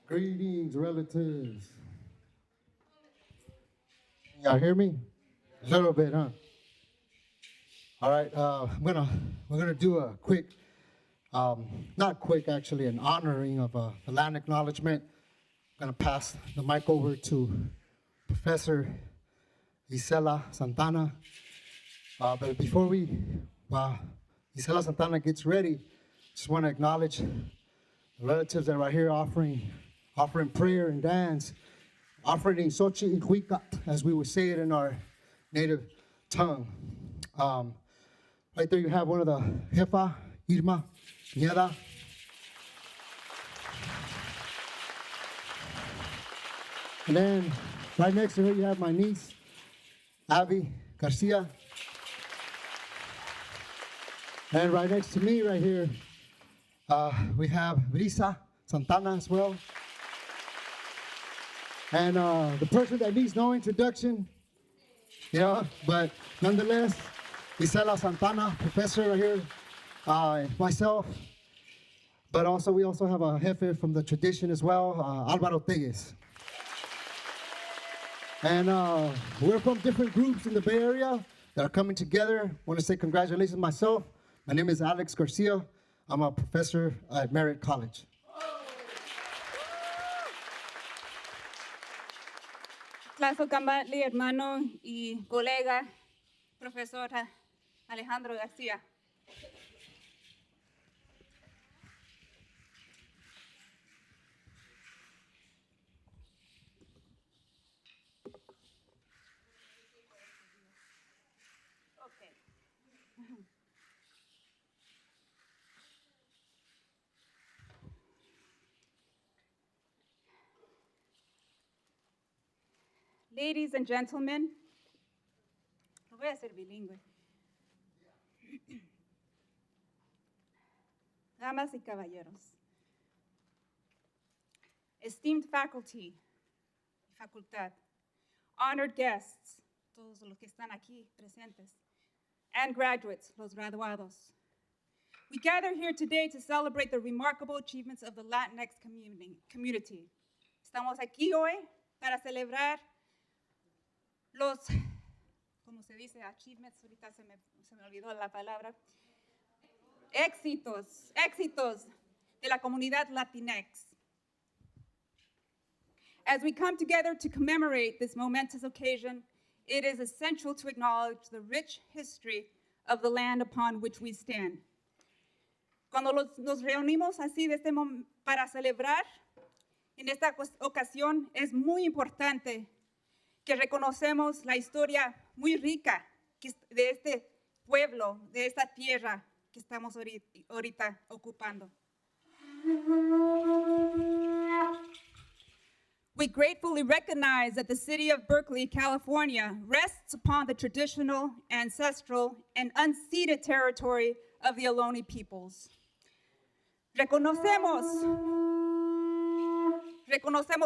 Greetings, relatives. Y'all hear me? A little bit, huh? All right. We're gonna do a quick, not quick actually, an honoring of the land acknowledgement. I'm gonna pass the mic over to Professor Isela Santana. But before Isela Santana gets ready, just want to acknowledge the relatives that are right here offering prayer and dance, offering Xochitl and Huicat, as we would say it in our native tongue. Right there you have one of the Jefa, Irma, Nieda. And then right next to her you have my niece, Abby Garcia. And right next to me right here, we have Brisa Santana as well. And the person that needs no introduction, but nonetheless, Isela Santana, professor right here, myself. But also, we also have a jefe from the tradition as well, Alvaro Telles. And we're from different groups in the Bay Area that are coming together. I want to say congratulations myself. My name is Alex Garcia. I'm a professor at Merritt College. Tlazocamatli, hermano y colega, profesora Alejandro García. Okay. Ladies and gentlemen, lo voy a hacer bilingüe. Damas y caballeros, esteemed faculty, facultad, honored guests, todos los que están aquí presentes, and graduates, los graduados. We gather here today to celebrate the remarkable achievements of the Latinx community. Estamos aquí hoy para celebrar los, ¿cómo se dice? Achievements, ahorita se me olvidó la palabra. Éxitos de la comunidad Latinx. As we come together to commemorate this momentous occasion, it is essential to acknowledge the rich history of the land upon which we stand. Cuando nos reunimos así para celebrar, en esta ocasión es muy importante que reconocemos la historia muy rica de este pueblo, de esta tierra que estamos ahorita ocupando. We gratefully recognize that the city of Berkeley, California, rests upon the traditional, ancestral, and unceded territory of the Ohlone peoples. Reconocemos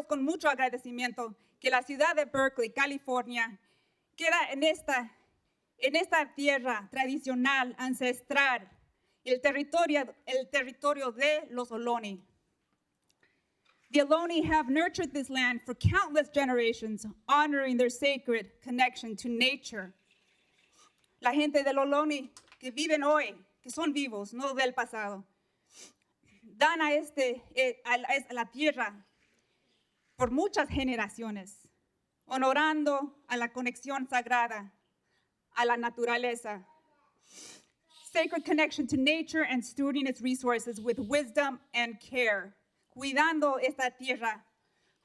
con mucho agradecimiento que la ciudad de Berkeley, California, queda en esta tierra tradicional, ancestral, el territorio de los Ohlone. The Ohlone have nurtured this land for countless generations, honoring their sacred connection to nature. La gente del Ohlone que viven hoy, que son vivos, no del pasado, dan a la tierra por muchas generaciones, honorando a la conexión sagrada, a la naturaleza. Sacred connection to nature and stewarding its resources with wisdom and care. Cuidando esta tierra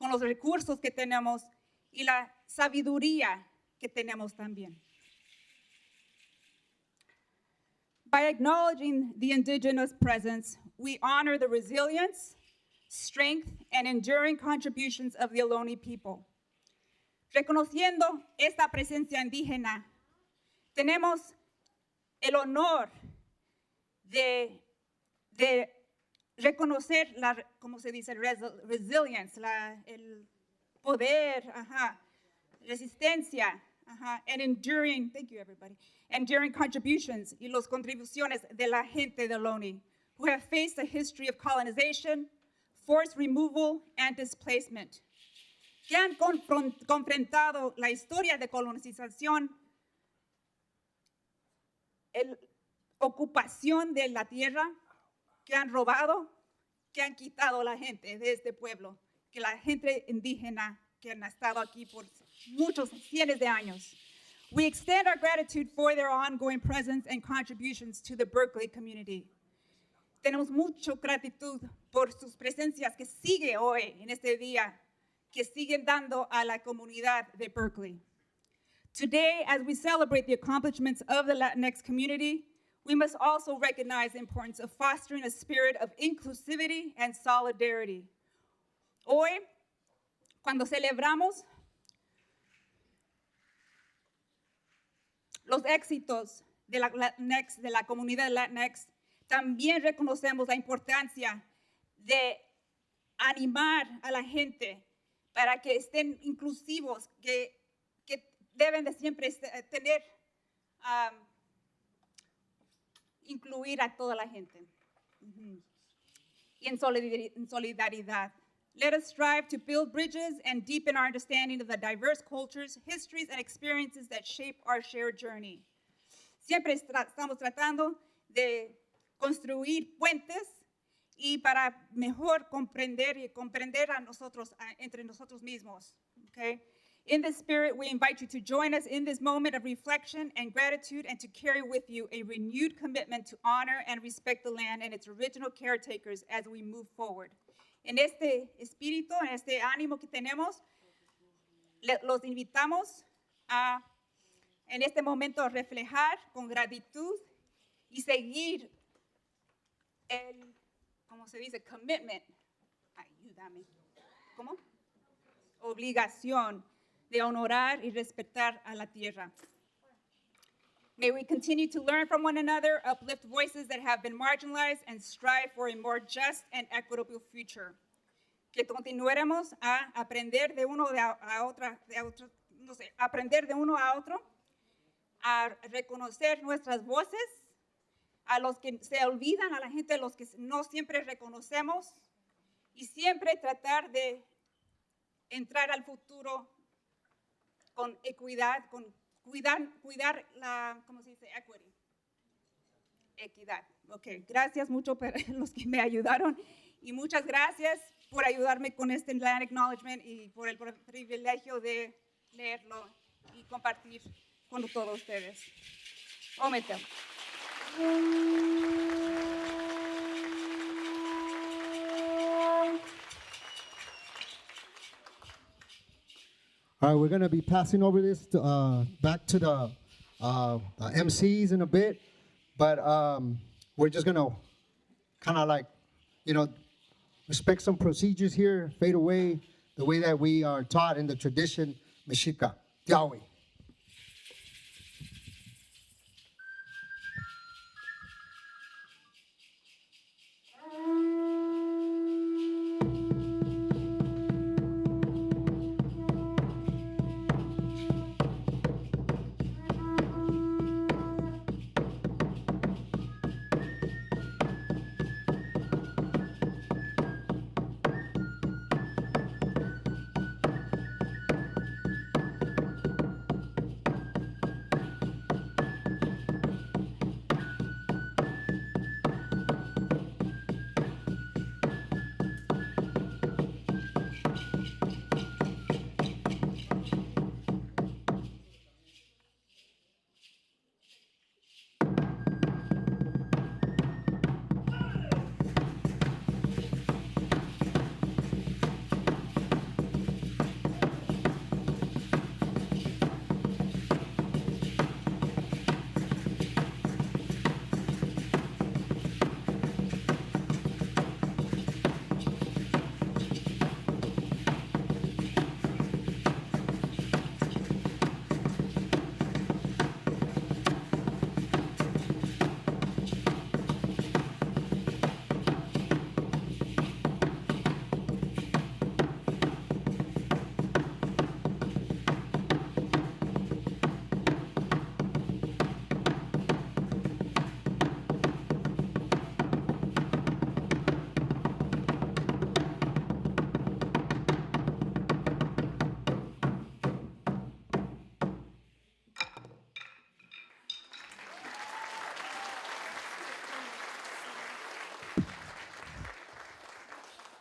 con los recursos que tenemos y la sabiduría que tenemos también. By acknowledging the indigenous presence, we honor the resilience, strength, and enduring contributions of the Ohlone people. Reconociendo esta presencia indígena, tenemos el honor de reconocer ¿cómo se dice? Resilience, el poder, resistencia, and enduring, thank you everybody, enduring contributions y las contribuciones de la gente de Ohlone, who have faced a history of colonization, forced removal, and displacement, que han confrontado la historia de colonización, ocupación de la tierra, que han robado, que han quitado la gente de este pueblo, que la gente indígena que han estado aquí por muchos cientos de años. We extend our gratitude for their ongoing presence and contributions to the Berkeley community. Tenemos mucha gratitud por sus presencias que sigue hoy en este día, que siguen dando a la comunidad de Berkeley. Today, as we celebrate the accomplishments of the Latinx community, we must also recognize the importance of fostering a spirit of inclusivity and solidarity. Hoy, cuando celebramos los éxitos de la comunidad Latinx, también reconocemos la importancia de animar a la gente para que estén inclusivos, que deben de siempre tener, incluir a toda la gente. Y en solidaridad. Let us strive to build bridges and deepen our understanding of the diverse cultures, histories, and experiences that shape our shared journey. Siempre estamos tratando de construir puentes y para mejor comprender a nosotros, entre nosotros mismos. Okay? In this spirit, we invite you to join us in this moment of reflection and gratitude and to carry with you a renewed commitment to honor and respect the land and its original caretakers as we move forward. En este espíritu, en este ánimo que tenemos, los invitamos a, en este momento, reflejar con gratitud y seguir el, ¿cómo se dice? Commitment. Ayúdame. ¿Cómo? Obligación de honorar y respetar a la tierra. May we continue to learn from one another, uplift voices that have been marginalized, and strive for a more just and equitable future. Que continuemos a aprender de uno a otro, no sé, aprender de uno a otro, a reconocer nuestras voces, a los que se olvidan, a la gente a los que no siempre reconocemos, y siempre tratar de entrar al futuro con equidad, con cuidar la, ¿cómo se dice? Equity. Equidad. Ok, gracias mucho por los que me ayudaron y muchas gracias por ayudarme con este land acknowledgement y por el privilegio de leerlo y compartir con todos ustedes. Omete. All right, we're going to be passing over this to, back to the MCs in a bit, but we're just going to kind of like, respect some procedures here, fade away the way that we are taught in the tradition, Mexica, Yahweh.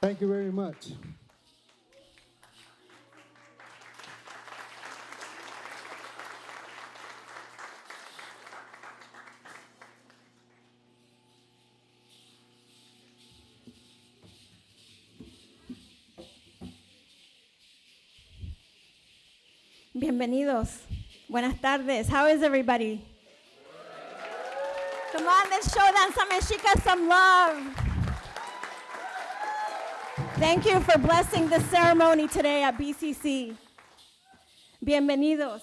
Thank you very much. Bienvenidos. Buenas tardes. How is everybody? Come on, let's show Danza Mexica some love. Thank you for blessing the ceremony today at BCC. Bienvenidos,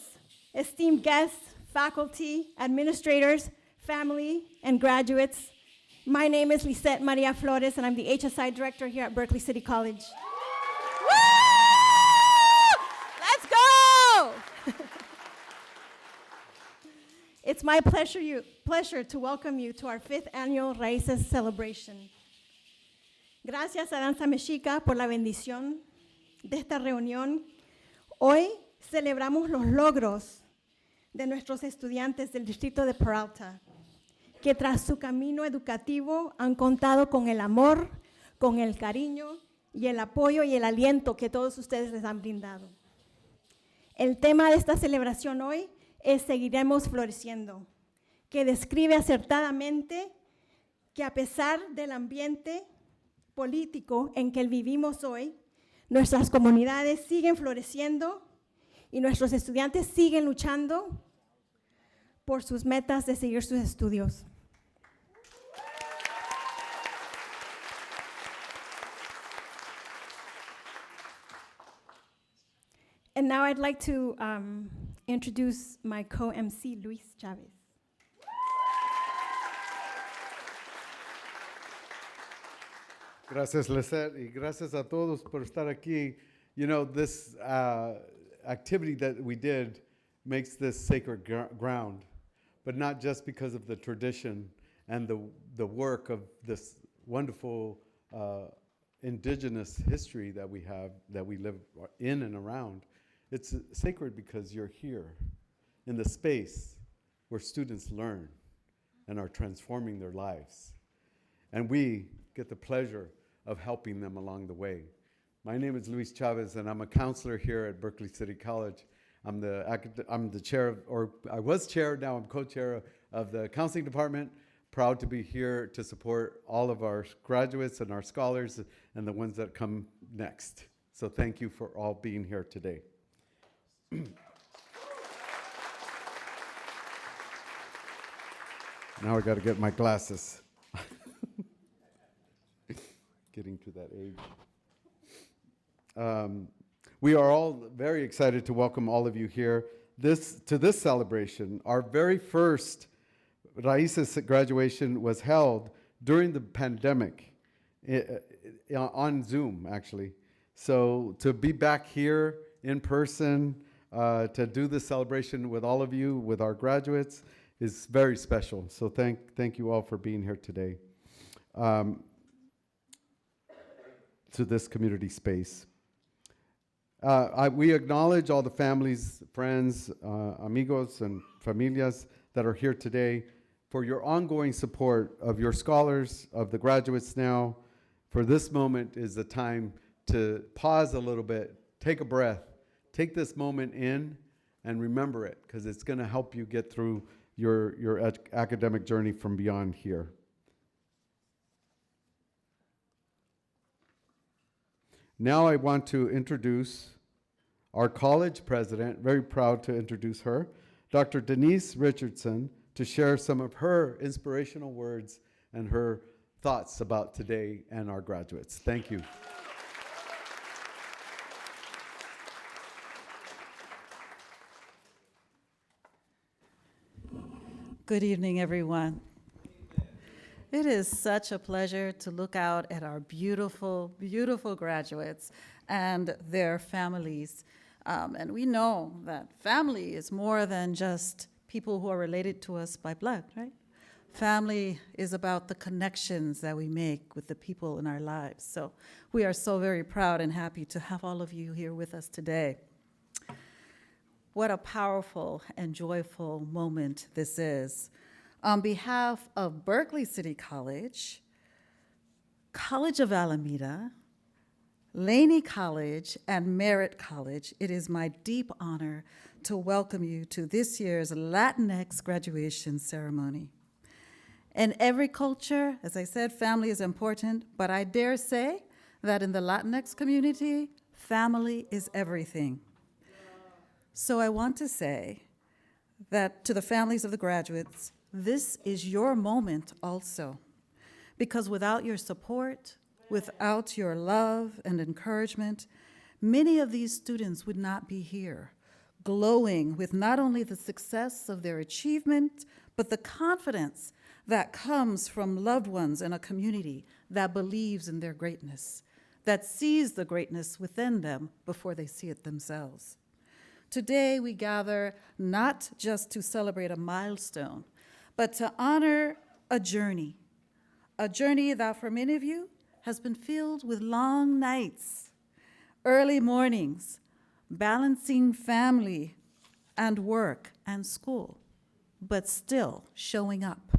esteemed guests, faculty, administrators, family, and graduates. My name is Lisette Maria Flores, and I'm the HSI director here at Berkeley City College. Woo! Let's go! It's my pleasure to welcome you to our 5th annual Raices celebration. Gracias a Danza Mexica por la bendición de esta reunión. Hoy celebramos los logros de nuestros estudiantes del distrito de Peralta, que tras su camino educativo han contado con el amor, con el cariño y el apoyo y el aliento que todos ustedes les han brindado. El tema de esta celebración hoy es Seguiremos Floreciendo, que describe acertadamente que a pesar del ambiente político en que vivimos hoy, nuestras comunidades siguen floreciendo y nuestros estudiantes siguen luchando por sus metas de seguir sus estudios. And now I'd like to introduce my co-MC, Luis Chavez. Gracias, Lisette, y gracias a todos por estar aquí. You know, this activity that we did makes this sacred ground, but not just because of the tradition and the work of this wonderful indigenous history that we have, that we live in and around. It's sacred because you're here in the space where students learn and are transforming their lives. And we get the pleasure of helping them along the way. My name is Luis Chavez, and I'm a counselor here at Berkeley City College. I'm the chair of, or I was chair, now I'm co-chair of the counseling department. Proud to be here to support all of our graduates and our scholars and the ones that come next. So thank you for all being here today. Now I got to get my glasses. Getting to that age. We are all very excited to welcome all of you here to this celebration. Our very first Raices graduation was held during the pandemic on Zoom, actually. So to be back here in person, to do this celebration with all of you, with our graduates, is very special. So thank you all for being here today to this community space. We acknowledge all the families, friends, amigos, and familias that are here today for your ongoing support of your scholars, of the graduates now. For this moment is the time to pause a little bit, take a breath, take this moment in and remember it, because it's going to help you get through your academic journey from beyond here. Now I want to introduce our college president, very proud to introduce her, Dr. Denise Richardson, to share some of her inspirational words and her thoughts about today and our graduates. Thank you. Good evening, everyone. It is such a pleasure to look out at our beautiful, beautiful graduates and their families. And we know that family is more than just people who are related to us by blood, right? Family is about the connections that we make with the people in our lives. So we are so very proud and happy to have all of you here with us today. What a powerful and joyful moment this is. On behalf of Berkeley City College, College of Alameda, Laney College, and Merritt College, it is my deep honor to welcome you to this year's Latinx graduation ceremony. In every culture, as I said, family is important, but I dare say that in the Latinx community, family is everything. So I want to say that to the families of the graduates, this is your moment also, because without your support, without your love and encouragement, many of these students would not be here, glowing with not only the success of their achievement, but the confidence that comes from loved ones in a community that believes in their greatness, that sees the greatness within them before they see it themselves. Today, we gather not just to celebrate a milestone, but to honor a journey that for many of you has been filled with long nights, early mornings, balancing family and work and school, but still showing up.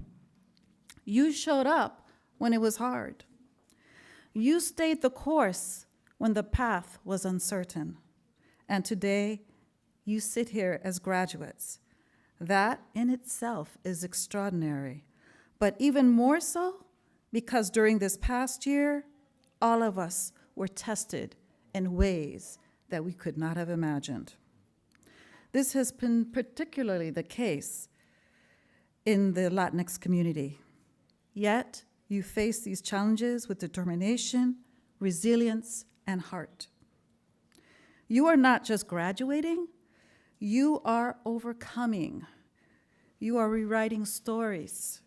You showed up when it was hard. You stayed the course when the path was uncertain. And today, you sit here as graduates. That in itself is extraordinary, but even more so because during this past year, all of us were tested in ways that we could not have imagined. This has been particularly the case in the Latinx community. Yet, you face these challenges with determination, resilience, and heart. You are not just graduating, you are overcoming. You are rewriting stories.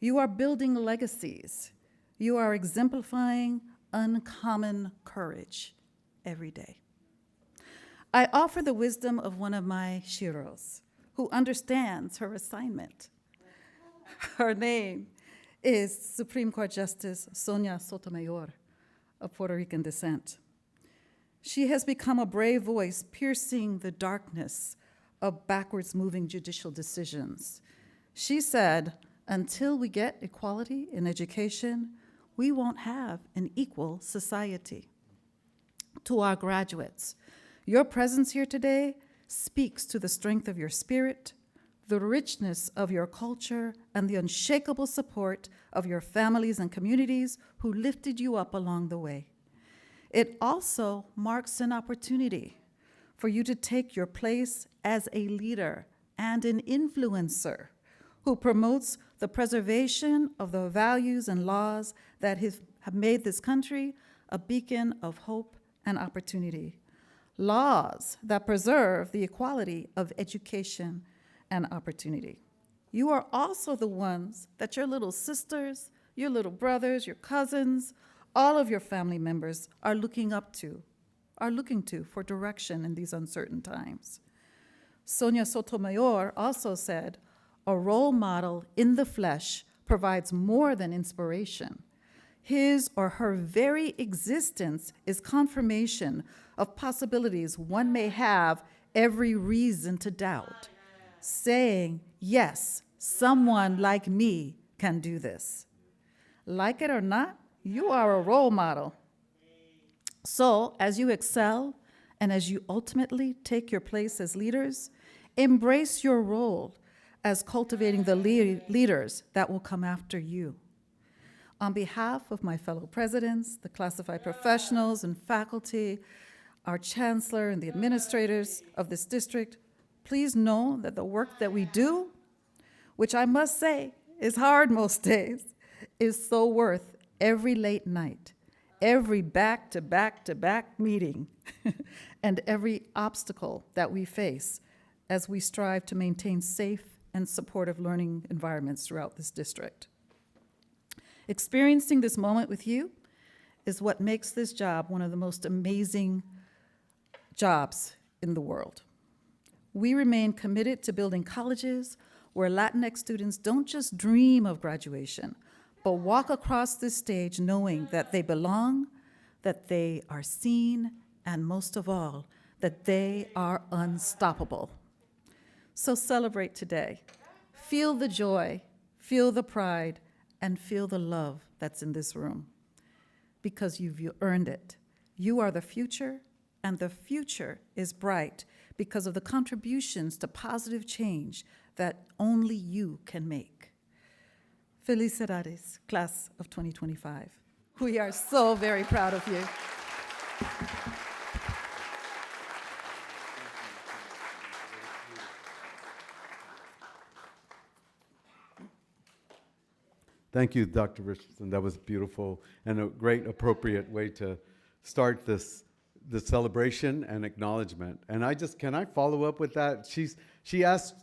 You are building legacies. You are exemplifying uncommon courage every day. I offer the wisdom of one of my Shiros, who understands her assignment. Her name is Supreme Court Justice Sonia Sotomayor, of Puerto Rican descent. She has become a brave voice piercing the darkness of backwards moving judicial decisions. She said, until we get equality in education, we won't have an equal society. To our graduates, your presence here today speaks to the strength of your spirit, the richness of your culture, and the unshakable support of your families and communities who lifted you up along the way. It also marks an opportunity for you to take your place as a leader and an influencer who promotes the preservation of the values and laws that have made this country a beacon of hope and opportunity. Laws that preserve the equality of education and opportunity. You are also the ones that your little sisters, your little brothers, your cousins, all of your family members are looking to for direction in these uncertain times. Sonia Sotomayor also said, a role model in the flesh provides more than inspiration. His or her very existence is confirmation of possibilities one may have every reason to doubt, saying, yes, someone like me can do this. Like it or not, you are a role model. So, as you excel and as you ultimately take your place as leaders, embrace your role as cultivating the leaders that will come after you. On behalf of my fellow presidents, the classified professionals and faculty, our chancellor and the administrators of this district, please know that the work that we do, which I must say is hard most days, is so worth every late night, every back-to-back-to-back meeting, and every obstacle that we face as we strive to maintain safe and supportive learning environments throughout this district. Experiencing this moment with you is what makes this job one of the most amazing jobs in the world. We remain committed to building colleges where Latinx students don't just dream of graduation, but walk across this stage knowing that they belong, that they are seen, and most of all, that they are unstoppable. So celebrate today. Feel the joy, feel the pride, and feel the love that's in this room, because you've earned it. You are the future, and the future is bright because of the contributions to positive change that only you can make. Felicidades, class of 2025. We are so very proud of you. Thank you, Dr. Richardson. That was beautiful and a great, appropriate way to start the celebration and acknowledgement. And can I follow up with that? She asked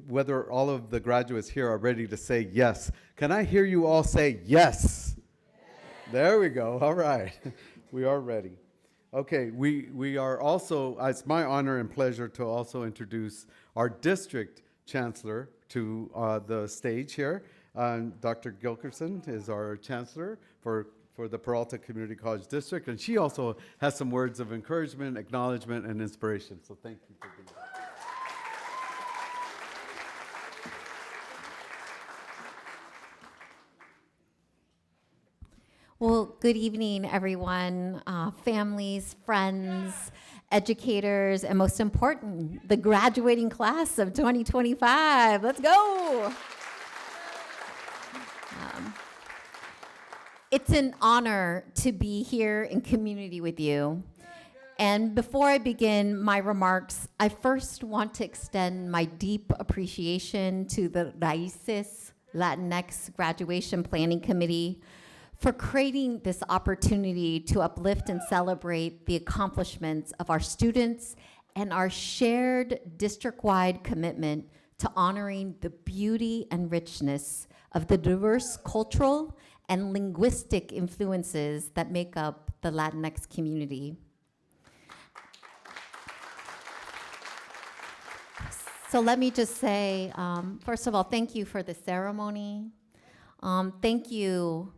whether all of the graduates here are ready to say yes. Can I hear you all say yes? There we go. All right. We are ready. Okay, we are also, it's my honor and pleasure to also introduce our district chancellor to the stage here. Dr. Gilkerson is our chancellor for the Peralta Community College District, and she also has some words of encouragement, acknowledgement, and inspiration. So thank you for being here. Well, good evening, everyone, families, friends, educators, and most important, the graduating class of 2025. Let's go. It's an honor to be here in community with you. And before I begin my remarks, I first want to extend my deep appreciation to the Raices Latinx Graduation Planning Committee for creating this opportunity to uplift and celebrate the accomplishments of our students and our shared district-wide commitment to honoring the beauty and richness of the diverse cultural and linguistic influences that make up the Latinx community. So let me just say, first of all, thank you for the ceremony. Thank you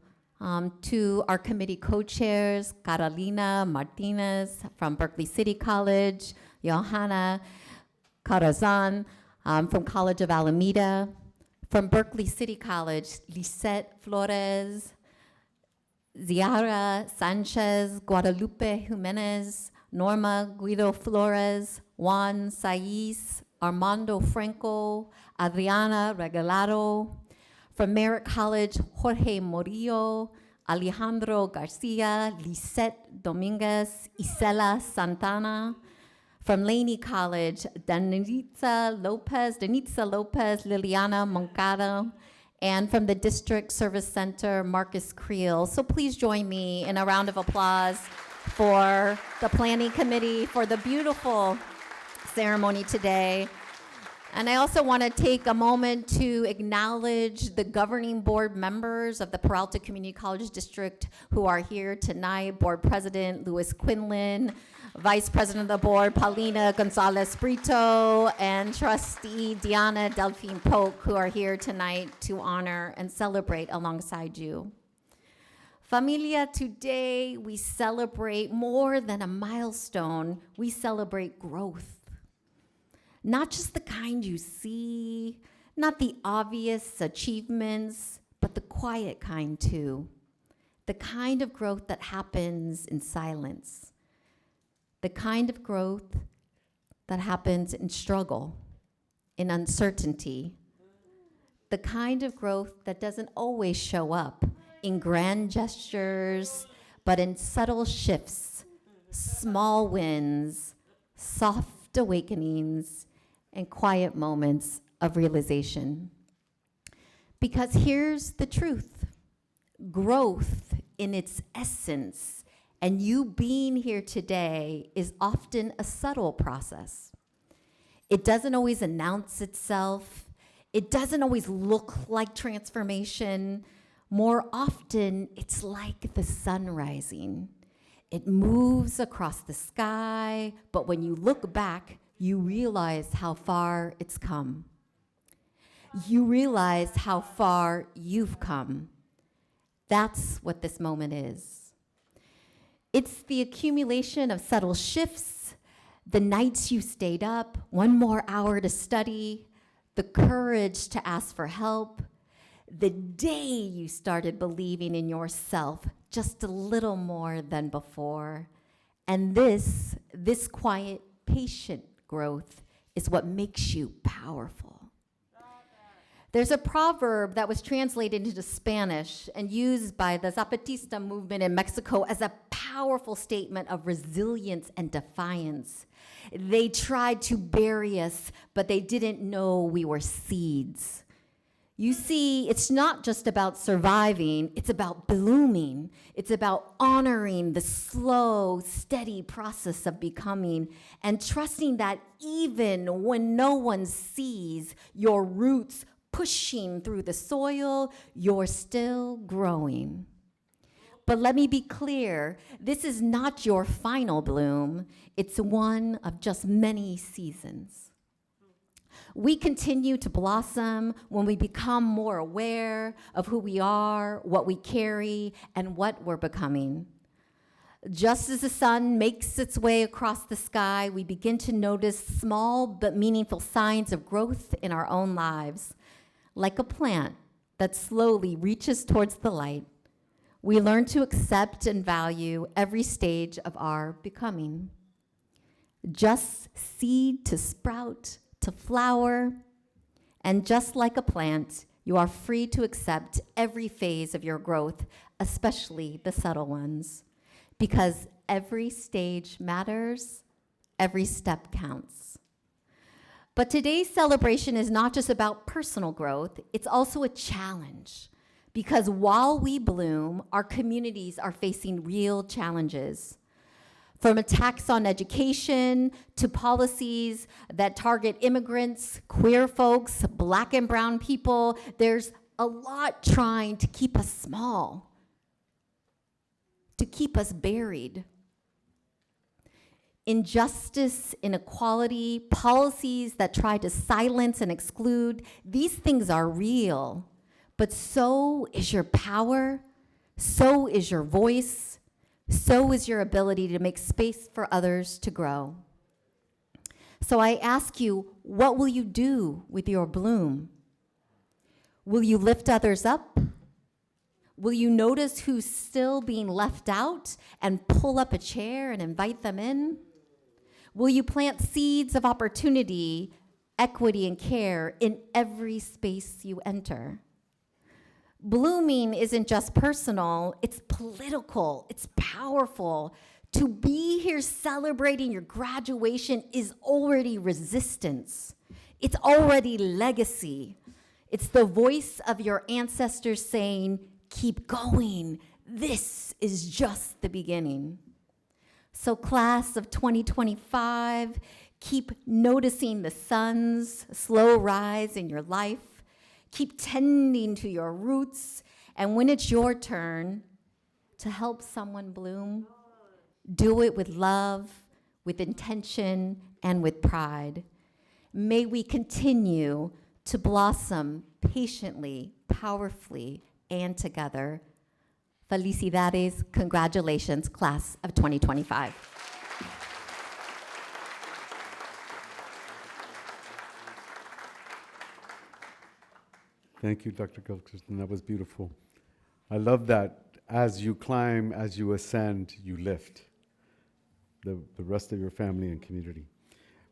to our committee co-chairs, Carolina Martinez from Berkeley City College, Johanna Carazan from College of Alameda, from Berkeley City College, Lisette Flores, Ziara Sanchez, Guadalupe Jimenez, Norma Guido Flores, Juan Saiz, Armando Franco, Adriana Regalado, from Merritt College, Jorge Morillo, Alejandro Garcia, Lisette Dominguez, Isela Santana, from Laney College, Danitza Lopez, Liliana Moncada, and from the District Service Center, Marcus Creel. So please join me in a round of applause for the Planning Committee for the beautiful ceremony today. And I also want to take a moment to acknowledge the governing board members of the Peralta Community College District who are here tonight. Board President Louis Quinlan, Vice President of the Board Paulina Gonzalez Brito, and Trustee Diana Delphine Polk, who are here tonight to honor and celebrate alongside you. Familia, today we celebrate more than a milestone, we celebrate growth. Not just the kind you see, not the obvious achievements, but the quiet kind too. The kind of growth that happens in silence. The kind of growth that happens in struggle, in uncertainty. The kind of growth that doesn't always show up in grand gestures, but in subtle shifts, small wins, soft awakenings, and quiet moments of realization. Because here's the truth. Growth in its essence, and you being here today, is often a subtle process. It doesn't always announce itself. It doesn't always look like transformation. More often, it's like the sun rising. It moves across the sky, but when you look back, you realize how far it's come. You realize how far you've come. That's what this moment is. It's the accumulation of subtle shifts, the nights you stayed up, one more hour to study, the courage to ask for help, the day you started believing in yourself just a little more than before. And this quiet, patient growth is what makes you powerful. There's a proverb that was translated into Spanish and used by the Zapatista movement in Mexico as a powerful statement of resilience and defiance. They tried to bury us, but they didn't know we were seeds. You see, it's not just about surviving, it's about blooming. It's about honoring the slow, steady process of becoming and trusting that even when no one sees your roots pushing through the soil, you're still growing. But let me be clear, this is not your final bloom. It's one of just many seasons. We continue to blossom when we become more aware of who we are, what we carry, and what we're becoming. Just as the sun makes its way across the sky, we begin to notice small but meaningful signs of growth in our own lives. Like a plant that slowly reaches towards the light, we learn to accept and value every stage of our becoming. just seed to sprout, to flower. And just like a plant, you are free to accept every phase of your growth, especially the subtle ones, because every stage matters, every step counts. But today's celebration is not just about personal growth, it's also a challenge, because while we bloom, our communities are facing real challenges. From attacks on education to policies that target immigrants, queer folks, Black and brown people, there's a lot trying to keep us small, to keep us buried. Injustice, inequality, policies that try to silence and exclude, these things are real, but so is your power, so is your voice, so is your ability to make space for others to grow. So I ask you, what will you do with your bloom? Will you lift others up? Will you notice who's still being left out and pull up a chair and invite them in? Will you plant seeds of opportunity, equity, and care in every space you enter? Blooming isn't just personal, it's political, it's powerful. To be here celebrating your graduation is already resistance. It's already legacy. It's the voice of your ancestors saying, keep going. This is just the beginning. So class of 2025, keep noticing the sun's slow rise in your life. Keep tending to your roots, and when it's your turn to help someone bloom, do it with love, with intention, and with pride. May we continue to blossom patiently, powerfully, and together. Felicidades, congratulations, class of 2025. Thank you, Dr. Gilchristen. That was beautiful. I love that as you climb, as you ascend, you lift the rest of your family and community.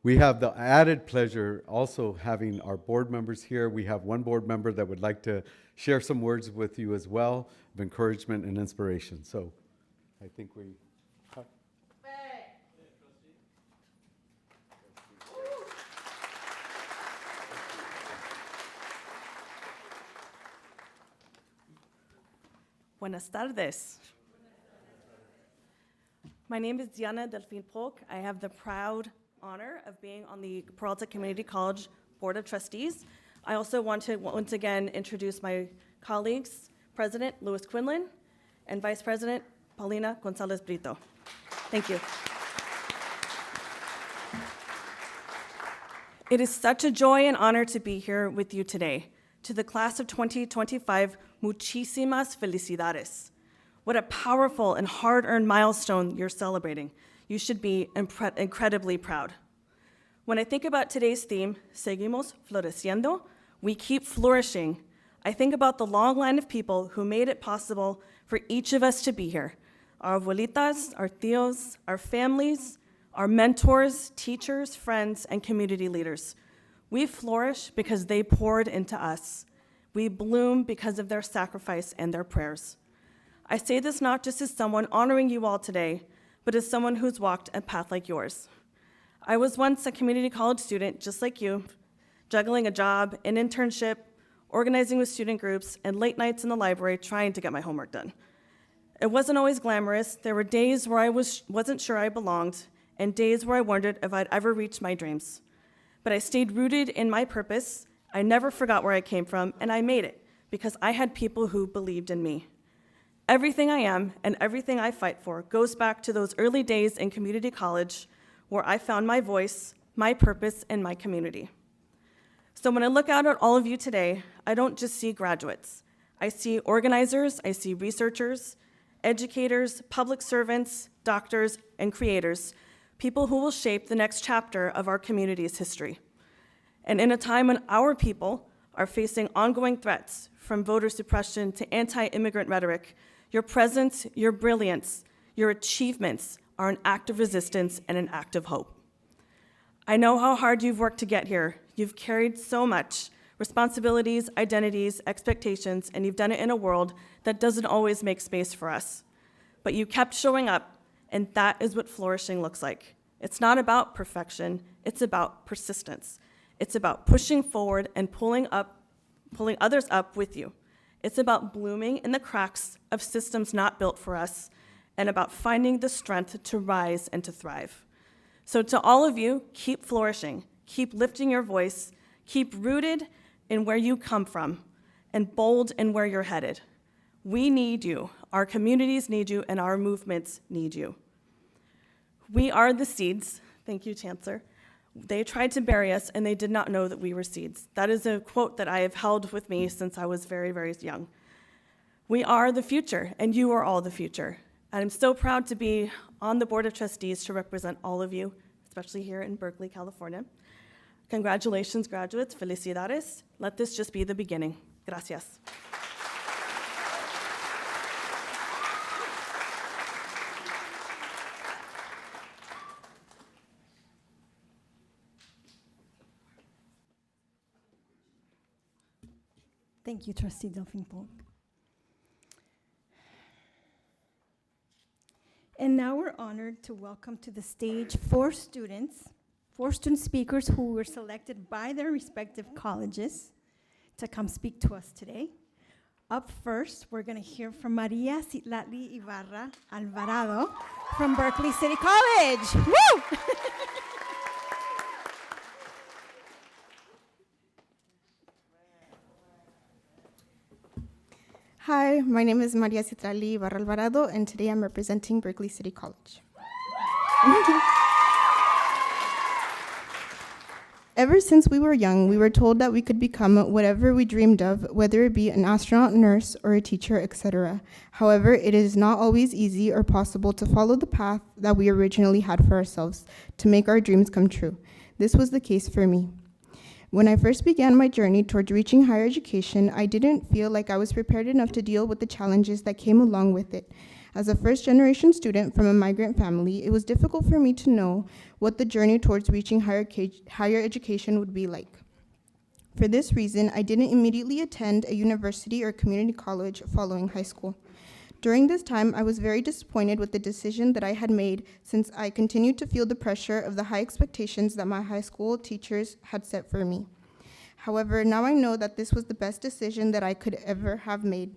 We have the added pleasure also having our board members here. We have one board member that would like to share some words with you as well of encouragement and inspiration. So I think we... Buenas tardes. My name is Diana Delfin Polk. I have the proud honor of being on the Peralta Community College Board of Trustees. I also want to once again introduce my colleagues, President Louis Quinlan and Vice President Paulina Gonzalez Brito. Thank you. It is such a joy and honor to be here with you today. To the class of 2025, muchísimas felicidades. What a powerful and hard-earned milestone you're celebrating. You should be incredibly proud. When I think about today's theme, Seguimos Floreciendo, we keep flourishing, I think about the long line of people who made it possible for each of us to be here. Our abuelitas, our tíos, our families, our mentors, teachers, friends, and community leaders. We flourish because they poured into us. We bloom because of their sacrifice and their prayers. I say this not just as someone honoring you all today, but as someone who's walked a path like yours. I was once a community college student, just like you, juggling a job, an internship, organizing with student groups, and late nights in the library trying to get my homework done. It wasn't always glamorous. There were days where I wasn't sure I belonged, and days where I wondered if I'd ever reach my dreams. But I stayed rooted in my purpose. I never forgot where I came from, and I made it because I had people who believed in me. Everything I am and everything I fight for goes back to those early days in community college where I found my voice, my purpose, and my community. So when I look out at all of you today, I don't just see graduates. I see organizers, I see researchers, educators, public servants, doctors, and creators, people who will shape the next chapter of our community's history. And in a time when our people are facing ongoing threats, from voter suppression to anti-immigrant rhetoric, your presence, your brilliance, your achievements are an act of resistance and an act of hope. I know how hard you've worked to get here. You've carried so much, responsibilities, identities, expectations, and you've done it in a world that doesn't always make space for us. But you kept showing up, and that is what flourishing looks like. It's not about perfection, it's about persistence. It's about pushing forward and pulling others up with you. It's about blooming in the cracks of systems not built for us, and about finding the strength to rise and to thrive. So to all of you, keep flourishing, keep lifting your voice, keep rooted in where you come from, and bold in where you're headed. We need you, our communities need you, and our movements need you. We are the seeds. Thank you, Chancellor. They tried to bury us, and they did not know that we were seeds. That is a quote that I have held with me since I was very, very young. We are the future, and you are all the future. And I'm so proud to be on the Board of Trustees to represent all of you, especially here in Berkeley, California. Congratulations, graduates. Felicidades. Let this just be the beginning. Gracias. Thank you, Trustee Delphine Polk. And now we're honored to welcome to the stage four student speakers who were selected by their respective colleges to come speak to us today. Up first, we're going to hear from Maria Citlali Ibarra Alvarado from Berkeley City College. Woo! Hi, my name is Maria Citlali Ibarra Alvarado, and today I'm representing Berkeley City College. Ever since we were young, we were told that we could become whatever we dreamed of, whether it be an astronaut, nurse, or a teacher, etc. However, it is not always easy or possible to follow the path that we originally had for ourselves to make our dreams come true. This was the case for me. When I first began my journey towards reaching higher education, I didn't feel like I was prepared enough to deal with the challenges that came along with it. As a first-generation student from a migrant family, it was difficult for me to know what the journey towards reaching higher education would be like. For this reason, I didn't immediately attend a university or community college following high school. During this time, I was very disappointed with the decision that I had made, since I continued to feel the pressure of the high expectations that my high school teachers had set for me. However, now I know that this was the best decision that I could ever have made.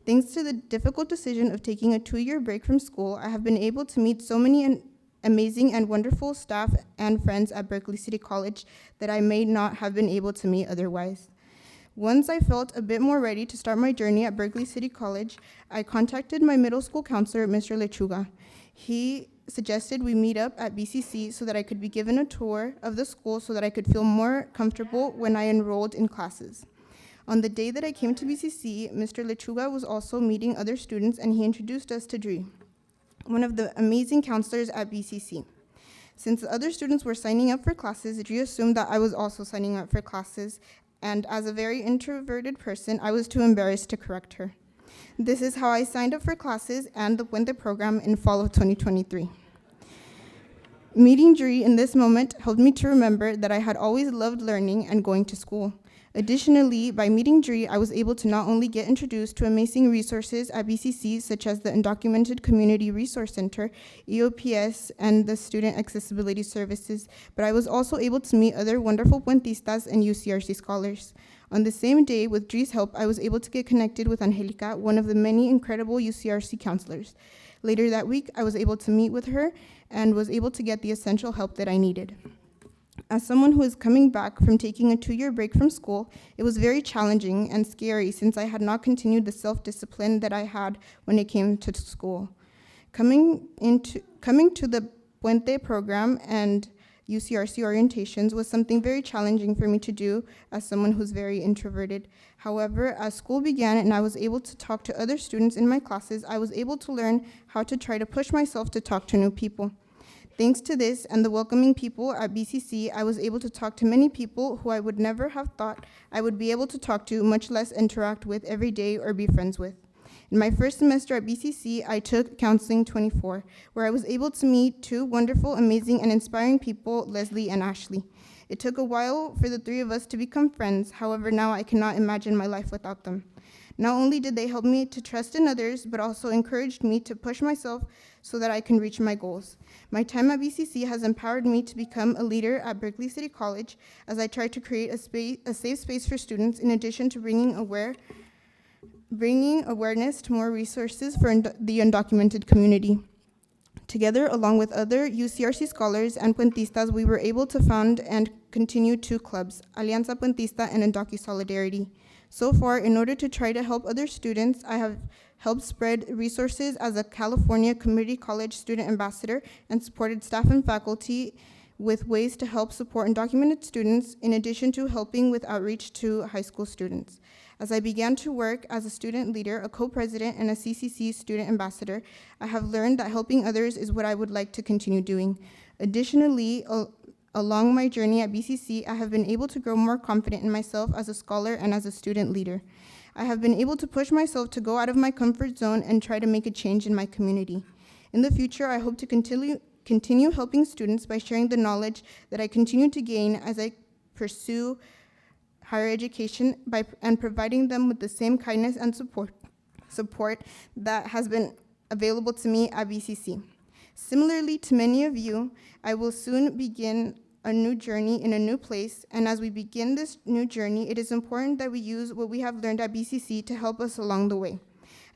Thanks to the difficult decision of taking a 2-year break from school, I have been able to meet so many amazing and wonderful staff and friends at Berkeley City College that I may not have been able to meet otherwise. Once I felt a bit more ready to start my journey at Berkeley City College, I contacted my middle school counselor, Mr. Lechuga. He suggested we meet up at BCC so that I could be given a tour of the school so that I could feel more comfortable when I enrolled in classes. On the day that I came to BCC, Mr. Lechuga was also meeting other students, and he introduced us to Dri, one of the amazing counselors at BCC. Since the other students were signing up for classes, Dri assumed that I was also signing up for classes, and as a very introverted person, I was too embarrassed to correct her. This is how I signed up for classes and the Puente program in fall of 2023. Meeting Dri in this moment helped me to remember that I had always loved learning and going to school. Additionally, by meeting Dri, I was able to not only get introduced to amazing resources at BCC, such as the Undocumented Community Resource Center, EOPS, and the Student Accessibility Services, but I was also able to meet other wonderful Puentistas and UCRC scholars. On the same day, with Dri's help, I was able to get connected with Angelica, one of the many incredible UCRC counselors. Later that week, I was able to meet with her and was able to get the essential help that I needed. As someone who is coming back from taking a 2-year break from school, it was very challenging and scary since I had not continued the self-discipline that I had when it came to school. Coming to the Puente program and UCRC orientations was something very challenging for me to do as someone who's very introverted. However, as school began and I was able to talk to other students in my classes, I was able to learn how to try to push myself to talk to new people. Thanks to this and the welcoming people at BCC, I was able to talk to many people who I would never have thought I would be able to talk to, much less interact with every day or be friends with. In my first semester at BCC, I took Counseling 24, where I was able to meet two wonderful, amazing, and inspiring people, Leslie and Ashley. It took a while for the three of us to become friends. However, now I cannot imagine my life without them. Not only did they help me to trust in others, but also encouraged me to push myself so that I can reach my goals. My time at BCC has empowered me to become a leader at Berkeley City College as I try to create a safe space for students, in addition to bringing awareness to more resources for the undocumented community. Together, along with other UCRC scholars and Puentistas, we were able to found and continue two clubs, Alianza Puentista and Undocu Solidarity. So far, in order to try to help other students, I have helped spread resources as a California Community College student ambassador and supported staff and faculty with ways to help support undocumented students, in addition to helping with outreach to high school students. As I began to work as a student leader, a co-president, and a CCC student ambassador, I have learned that helping others is what I would like to continue doing. Additionally, along my journey at BCC, I have been able to grow more confident in myself as a scholar and as a student leader. I have been able to push myself to go out of my comfort zone and try to make a change in my community. In the future, I hope to continue helping students by sharing the knowledge that I continue to gain as I pursue higher education and providing them with the same kindness and support that has been available to me at BCC. Similarly to many of you, I will soon begin a new journey in a new place, and as we begin this new journey, it is important that we use what we have learned at BCC to help us along the way.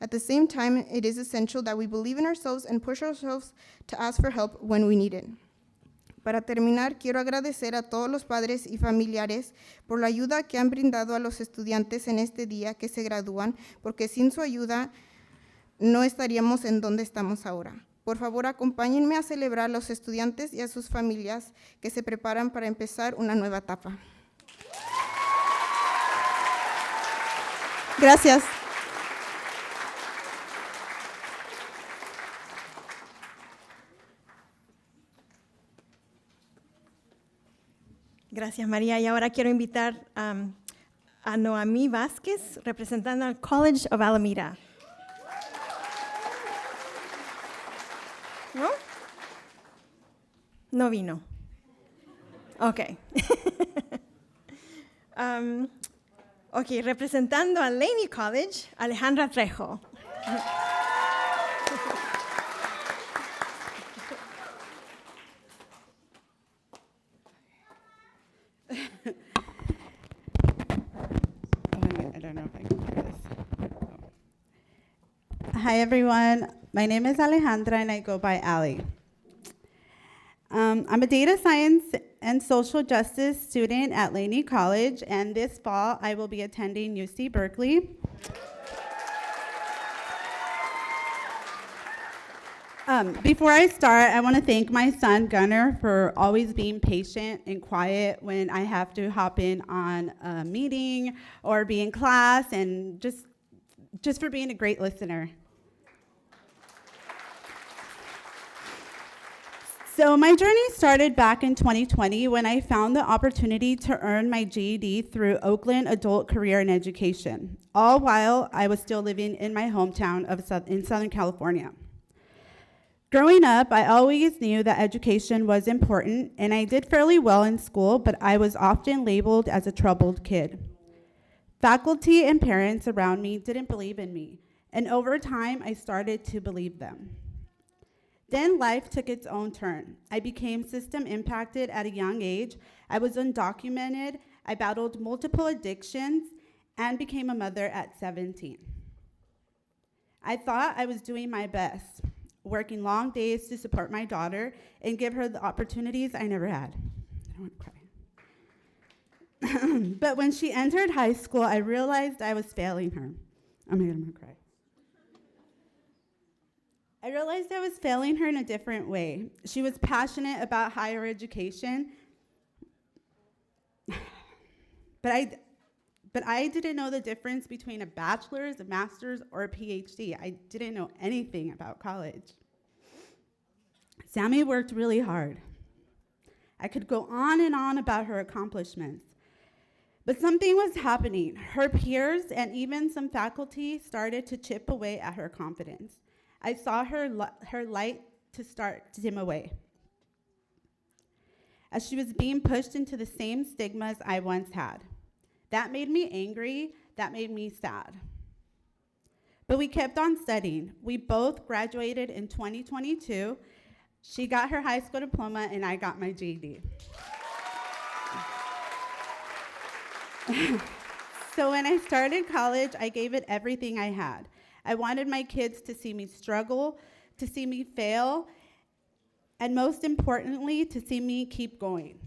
At the same time, it is essential that we believe in ourselves and push ourselves to ask for help when we need it. Para terminar, quiero agradecer a todos los padres y familiares por la ayuda que han brindado a los estudiantes en este día que se gradúan, porque sin su ayuda no estaríamos en donde estamos ahora. Por favor, acompáñenme a celebrar a los estudiantes y a sus familias que se preparan para empezar una nueva etapa. Gracias. Gracias, María. Y ahora quiero invitar a Noamí Vázquez, representando al College of Alameda. ¿No? No vino. Ok. Ok, representando a Laney College, Alejandra Trejo. I don't know if I can do this. Hi, everyone. My name is Alejandra, and I go by Ali. I'm a data science and social justice student at Laney College, and this fall I will be attending UC Berkeley. Before I start, I want to thank my son, Gunnar, for always being patient and quiet when I have to hop in on a meeting or be in class, and just for being a great listener. So my journey started back in 2020 when I found the opportunity to earn my GED through Oakland Adult Career and Education, all while I was still living in my hometown in Southern California. Growing up, I always knew that education was important, and I did fairly well in school, but I was often labeled as a troubled kid. Faculty and parents around me didn't believe in me, and over time, I started to believe them. Then life took its own turn. I became system impacted at a young age. I was undocumented. I battled multiple addictions and became a mother at 17. I thought I was doing my best, working long days to support my daughter and give her the opportunities I never had. I don't want to cry. But when she entered high school, I realized I was failing her. Oh my God, I'm gonna cry. I realized I was failing her in a different way. She was passionate about higher education, but I didn't know the difference between a bachelor's, a master's, or a PhD. I didn't know anything about college. Sammy worked really hard. I could go on and on about her accomplishments, But something was happening. Her peers and even some faculty started to chip away at her confidence. I saw her light to start to dim away, as she was being pushed into the same stigmas I once had. That made me angry. That made me sad. But we kept on studying. We both graduated in 2022. She got her high school diploma, and I got my GED. So when I started college, I gave it everything I had. I wanted my kids to see me struggle, to see me fail, and most importantly, to see me keep going.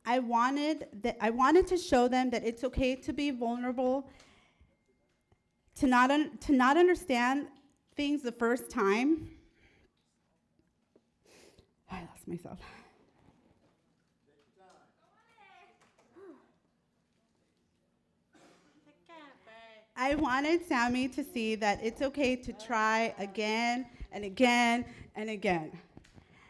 I wanted to show them that it's okay to be vulnerable, to not understand things the first time. I lost myself. I wanted Sammy to see that it's okay to try again and again and again.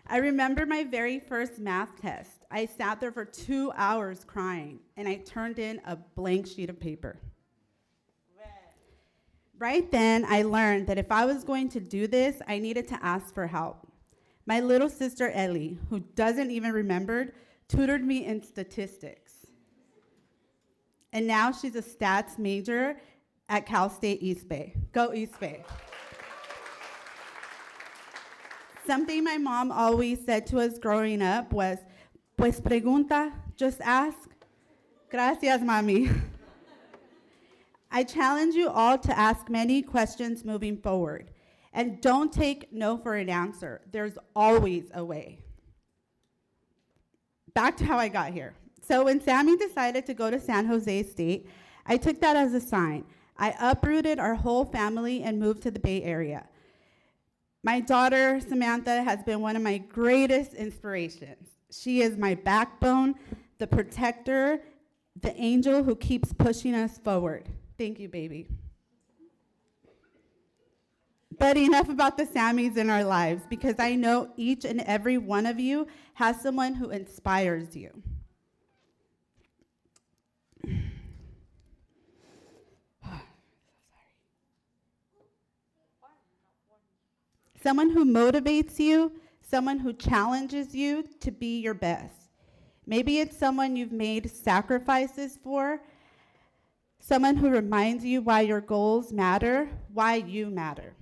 I remember my very first math test. I sat there for 2 hours crying, and I turned in a blank sheet of paper. Right then, I learned that if I was going to do this, I needed to ask for help. My little sister, Ellie, who doesn't even remember, tutored me in statistics. And now she's a stats major at Cal State East Bay. Go East Bay. Something my mom always said to us growing up was, pues pregunta, just ask. Gracias, mami. I challenge you all to ask many questions moving forward. And don't take no for an answer. There's always a way. Back to how I got here. So when Sammy decided to go to San Jose State, I took that as a sign. I uprooted our whole family and moved to the Bay Area. My daughter, Samantha, has been one of my greatest inspirations. She is my backbone, the protector, the angel who keeps pushing us forward. Thank you, baby. But enough about the Sammys in our lives, because I know each and every one of you has someone who inspires you. Someone who motivates you, someone who challenges you to be your best. Maybe it's someone you've made sacrifices for, someone who reminds you why your goals matter, why you matter.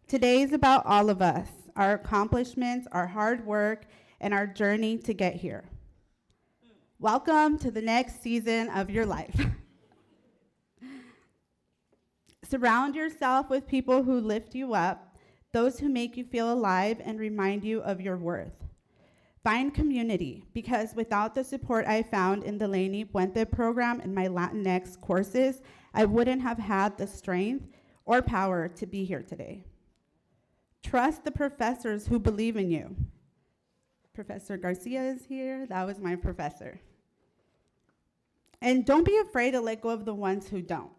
Today is about all of us, our accomplishments, our hard work, and our journey to get here. Welcome to the next season of your life. Surround yourself with people who lift you up, those who make you feel alive and remind you of your worth. Find community, because without the support I found in the Laney Puente program and my Latinx courses, I wouldn't have had the strength or power to be here today. Trust the professors who believe in you. Professor Garcia is here. That was my professor. And don't be afraid to let go of the ones who don't.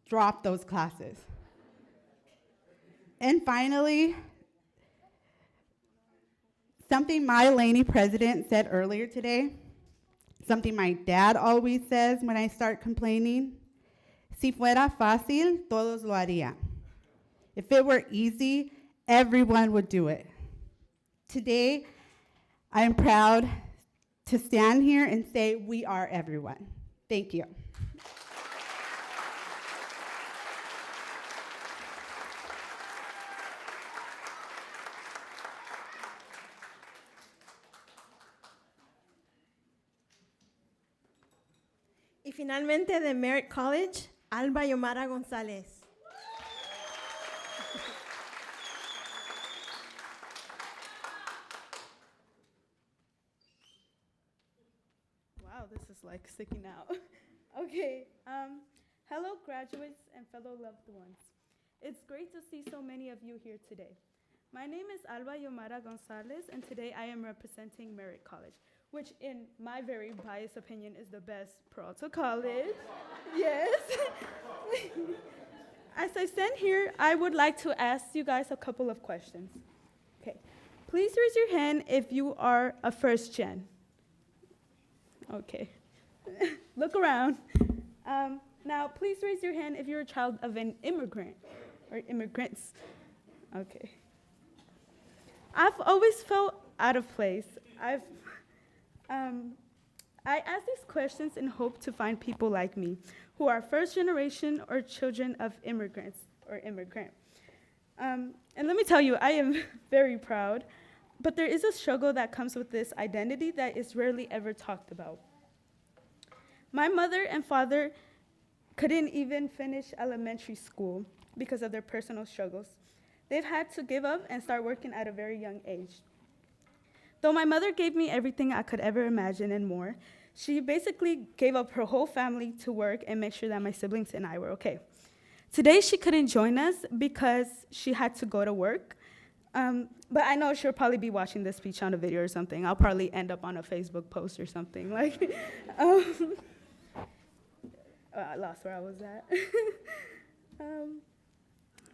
Drop those classes. And finally, something my Laney president said earlier today, something my dad always says when I start complaining, si fuera fácil, todos lo harían. If it were easy, everyone would do it. Today, I am proud to stand here and say we are everyone. Thank you. Y finalmente de Merritt College, Alba Yomara González. Wow, this is like sticking out. Okay, hello graduates and fellow loved ones. It's great to see so many of you here today. My name is Alba Yomara González, and today I am representing Merritt College, which in my very biased opinion is the best Peralta college. Yes. As I stand here, I would like to ask you guys a couple of questions. Okay, please raise your hand if you are a first gen. Okay. Look around. Now, please raise your hand if you're a child of an immigrant or immigrants. Okay. I've always felt out of place. I ask these questions in hope to find people like me who are first generation or children of immigrants or immigrant. And let me tell you, I am very proud, but there is a struggle that comes with this identity that is rarely ever talked about. My mother and father couldn't even finish elementary school because of their personal struggles. They've had to give up and start working at a very young age. Though my mother gave me everything I could ever imagine and more, she basically gave up her whole family to work and make sure that my siblings and I were okay. Today, she couldn't join us because she had to go to work. But I know she'll probably be watching this speech on a video or something. I'll probably end up on a Facebook post or something. I lost where I was at.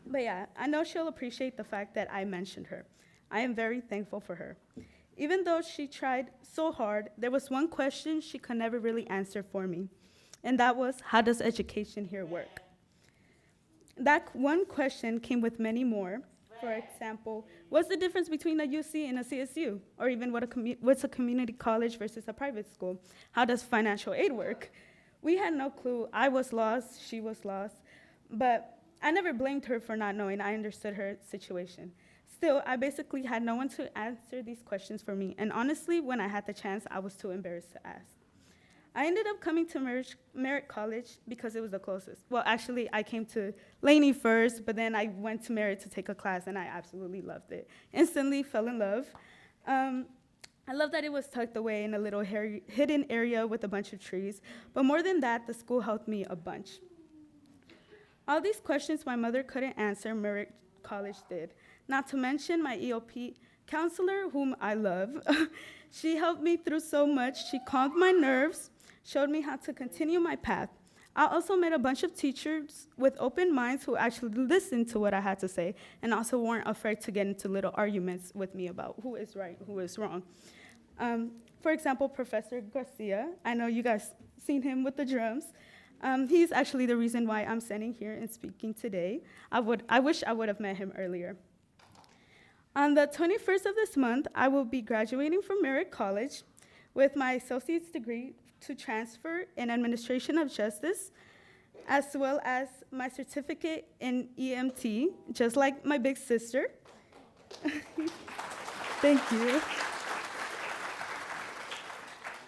But yeah, I know she'll appreciate the fact that I mentioned her. I am very thankful for her. Even though she tried so hard, there was one question she could never really answer for me, and that was, how does education here work? That one question came with many more. For example, what's the difference between a UC and a CSU? Or even what's a community college versus a private school? How does financial aid work? We had no clue. I was lost, she was lost, but I never blamed her for not knowing. I understood her situation. Still, I basically had no one to answer these questions for me, and honestly, when I had the chance, I was too embarrassed to ask. I ended up coming to Merritt College because it was the closest. Well, actually, I came to Laney first, but then I went to Merritt to take a class, and I absolutely loved it. Instantly fell in love. I love that it was tucked away in a little hidden area with a bunch of trees, but more than that, the school helped me a bunch. All these questions my mother couldn't answer, Merritt College did. Not to mention my EOP counselor, whom I love. She helped me through so much. She calmed my nerves, showed me how to continue my path. I also met a bunch of teachers with open minds who actually listened to what I had to say and also weren't afraid to get into little arguments with me about who is right, who is wrong. For example, Professor Garcia, I know you guys seen him with the drums. He's actually the reason why I'm standing here and speaking today. I wish I would have met him earlier. On the 21st of this month, I will be graduating from Merritt College with my associate's degree to transfer in administration of justice, as well as my certificate in EMT, just like my big sister. Thank you.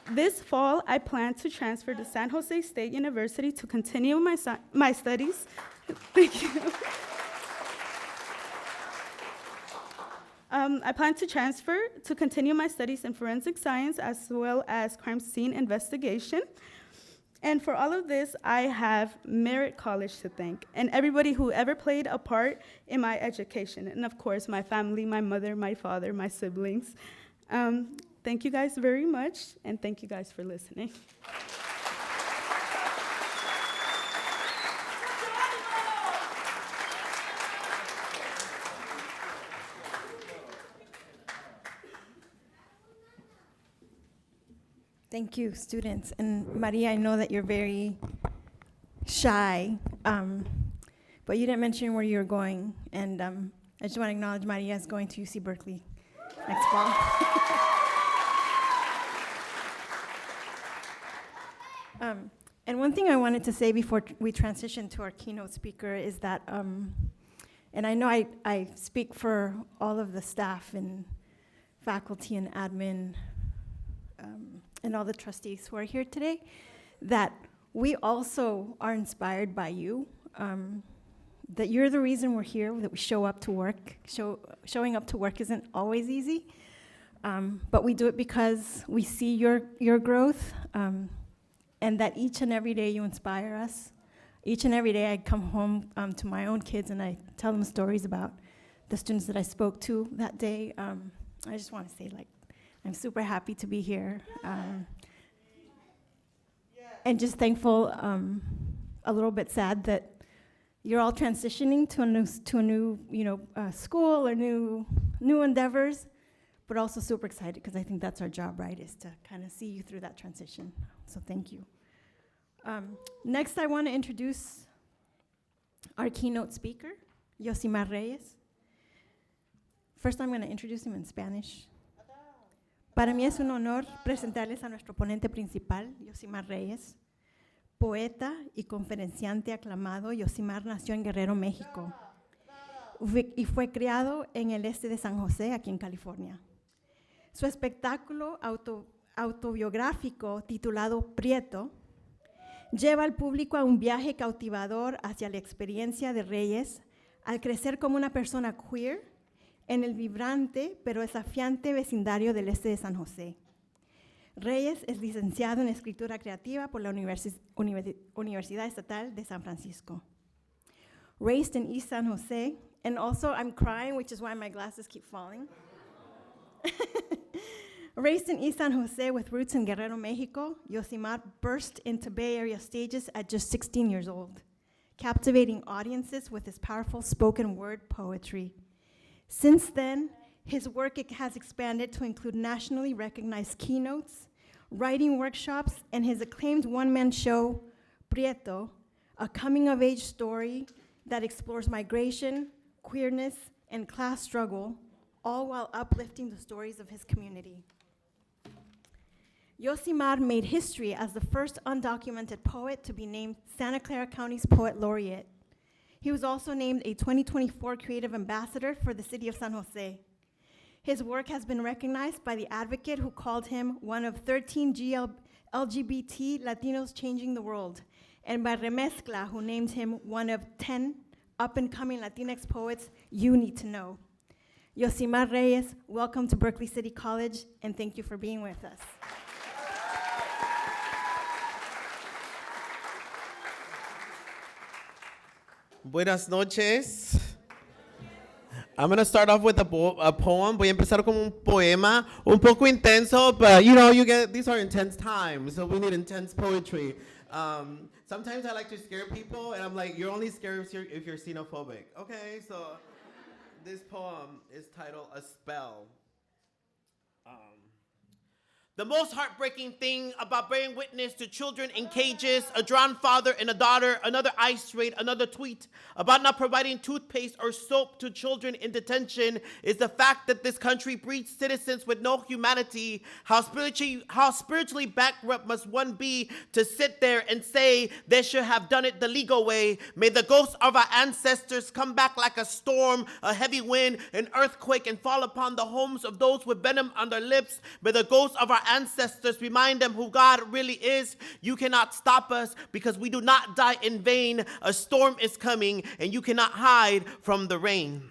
This fall, I plan to transfer to San Jose State University to continue my studies. Thank you. I plan to transfer to continue my studies in forensic science as well as crime scene investigation. And for all of this, I have Merritt College to thank and everybody who ever played a part in my education. And of course, my family, my mother, my father, my siblings. Thank you guys very much, and thank you guys for listening. Thank you, students. And Maria, I know that you're very shy, but you didn't mention where you're going. And I just want to acknowledge Maria is going to UC Berkeley next fall. And one thing I wanted to say before we transition to our keynote speaker is that, and I know I speak for all of the staff and faculty and admin and all the trustees who are here today, that we also are inspired by you, that you're the reason we're here, that we show up to work. Showing up to work isn't always easy, but we do it because we see your growth, and that each and every day you inspire us. Each and every day I come home to my own kids and I tell them stories about the students that I spoke to that day. I just want to say, I'm super happy to be here. And just thankful, a little bit sad that you're all transitioning to a new school or new endeavors. but also super excited because I think that's our job, right, is to kind of see you through that transition. So thank you. Next, I want to introduce our keynote speaker, Yosimar Reyes. First, I'm going to introduce him in Spanish. Para mí es un honor presentarles a nuestro ponente principal, Yosimar Reyes. Poeta y conferenciante aclamado, Yosimar nació en Guerrero, México, y fue criado en el este de San José, aquí en California. Su espectáculo autobiográfico titulado Prieto lleva al público a un viaje cautivador hacia la experiencia de Reyes al crecer como una persona queer en el vibrante pero desafiante vecindario del este de San José. Reyes es licenciado en Escritura Creativa por la Universidad Estatal de San Francisco. Raised in East San Jose, and also I'm crying, which is why my glasses keep falling. Raised in East San Jose with roots in Guerrero, Mexico, Yosimar burst into Bay Area stages at just 16 years old, captivating audiences with his powerful spoken word poetry. Since then, his work has expanded to include nationally recognized keynotes, writing workshops, and his acclaimed one-man show, Prieto, a coming-of-age story that explores migration, queerness, and class struggle, all while uplifting the stories of his community. Yosimar made history as the first undocumented poet to be named Santa Clara County's Poet Laureate. He was also named a 2024 Creative Ambassador for the city of San Jose. His work has been recognized by The Advocate, who called him one of 13 LGBT Latinos changing the world, and by Remezcla, who named him one of 10 up-and-coming Latinx poets you need to know. Yosimar Reyes, welcome to Berkeley City College, and thank you for being with us. Buenas noches. I'm going to start off with a poem. Voy a empezar con un poema un poco intenso, but these are intense times, so we need intense poetry. Sometimes I like to scare people, and I'm like, you're only scared if you're xenophobic. Okay, so this poem is titled A Spell. The most heartbreaking thing about bearing witness to children in cages, a drowned father and a daughter, another ICE raid, another tweet about not providing toothpaste or soap to children in detention is the fact that this country breeds citizens with no humanity. How spiritually bankrupt must one be to sit there and say they should have done it the legal way? May the ghosts of our ancestors come back like a storm, a heavy wind, an earthquake, and fall upon the homes of those with venom on their lips. May the ghosts of our ancestors remind them who God really is. You cannot stop us because we do not die in vain. A storm is coming and you cannot hide from the rain.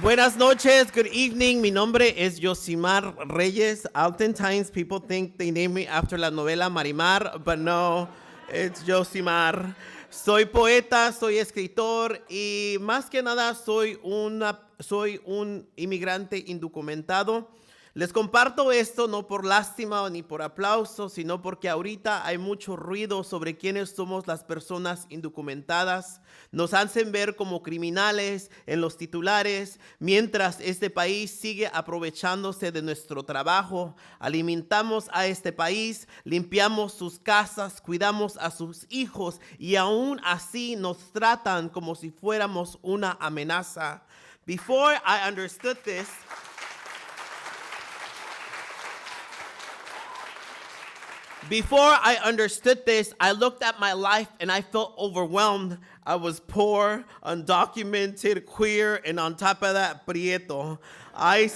Buenas noches, good evening. Mi nombre es Yosimar Reyes. Oftentimes people think they name me after la novela Marimar, but no, it's Yosimar. Soy poeta, soy escritor y más que nada soy un inmigrante indocumentado. Les comparto esto no por lástima ni por aplauso, sino porque ahorita hay mucho ruido sobre quiénes somos las personas indocumentadas. Nos hacen ver como criminales en los titulares, mientras este país sigue aprovechándose de nuestro trabajo. Alimentamos a este país, limpiamos sus casas, cuidamos a sus hijos y aún así nos tratan como si fuéramos una amenaza. Before I understood this, I looked at my life and I felt overwhelmed. I was poor, undocumented, queer, and on top of that, prieto. I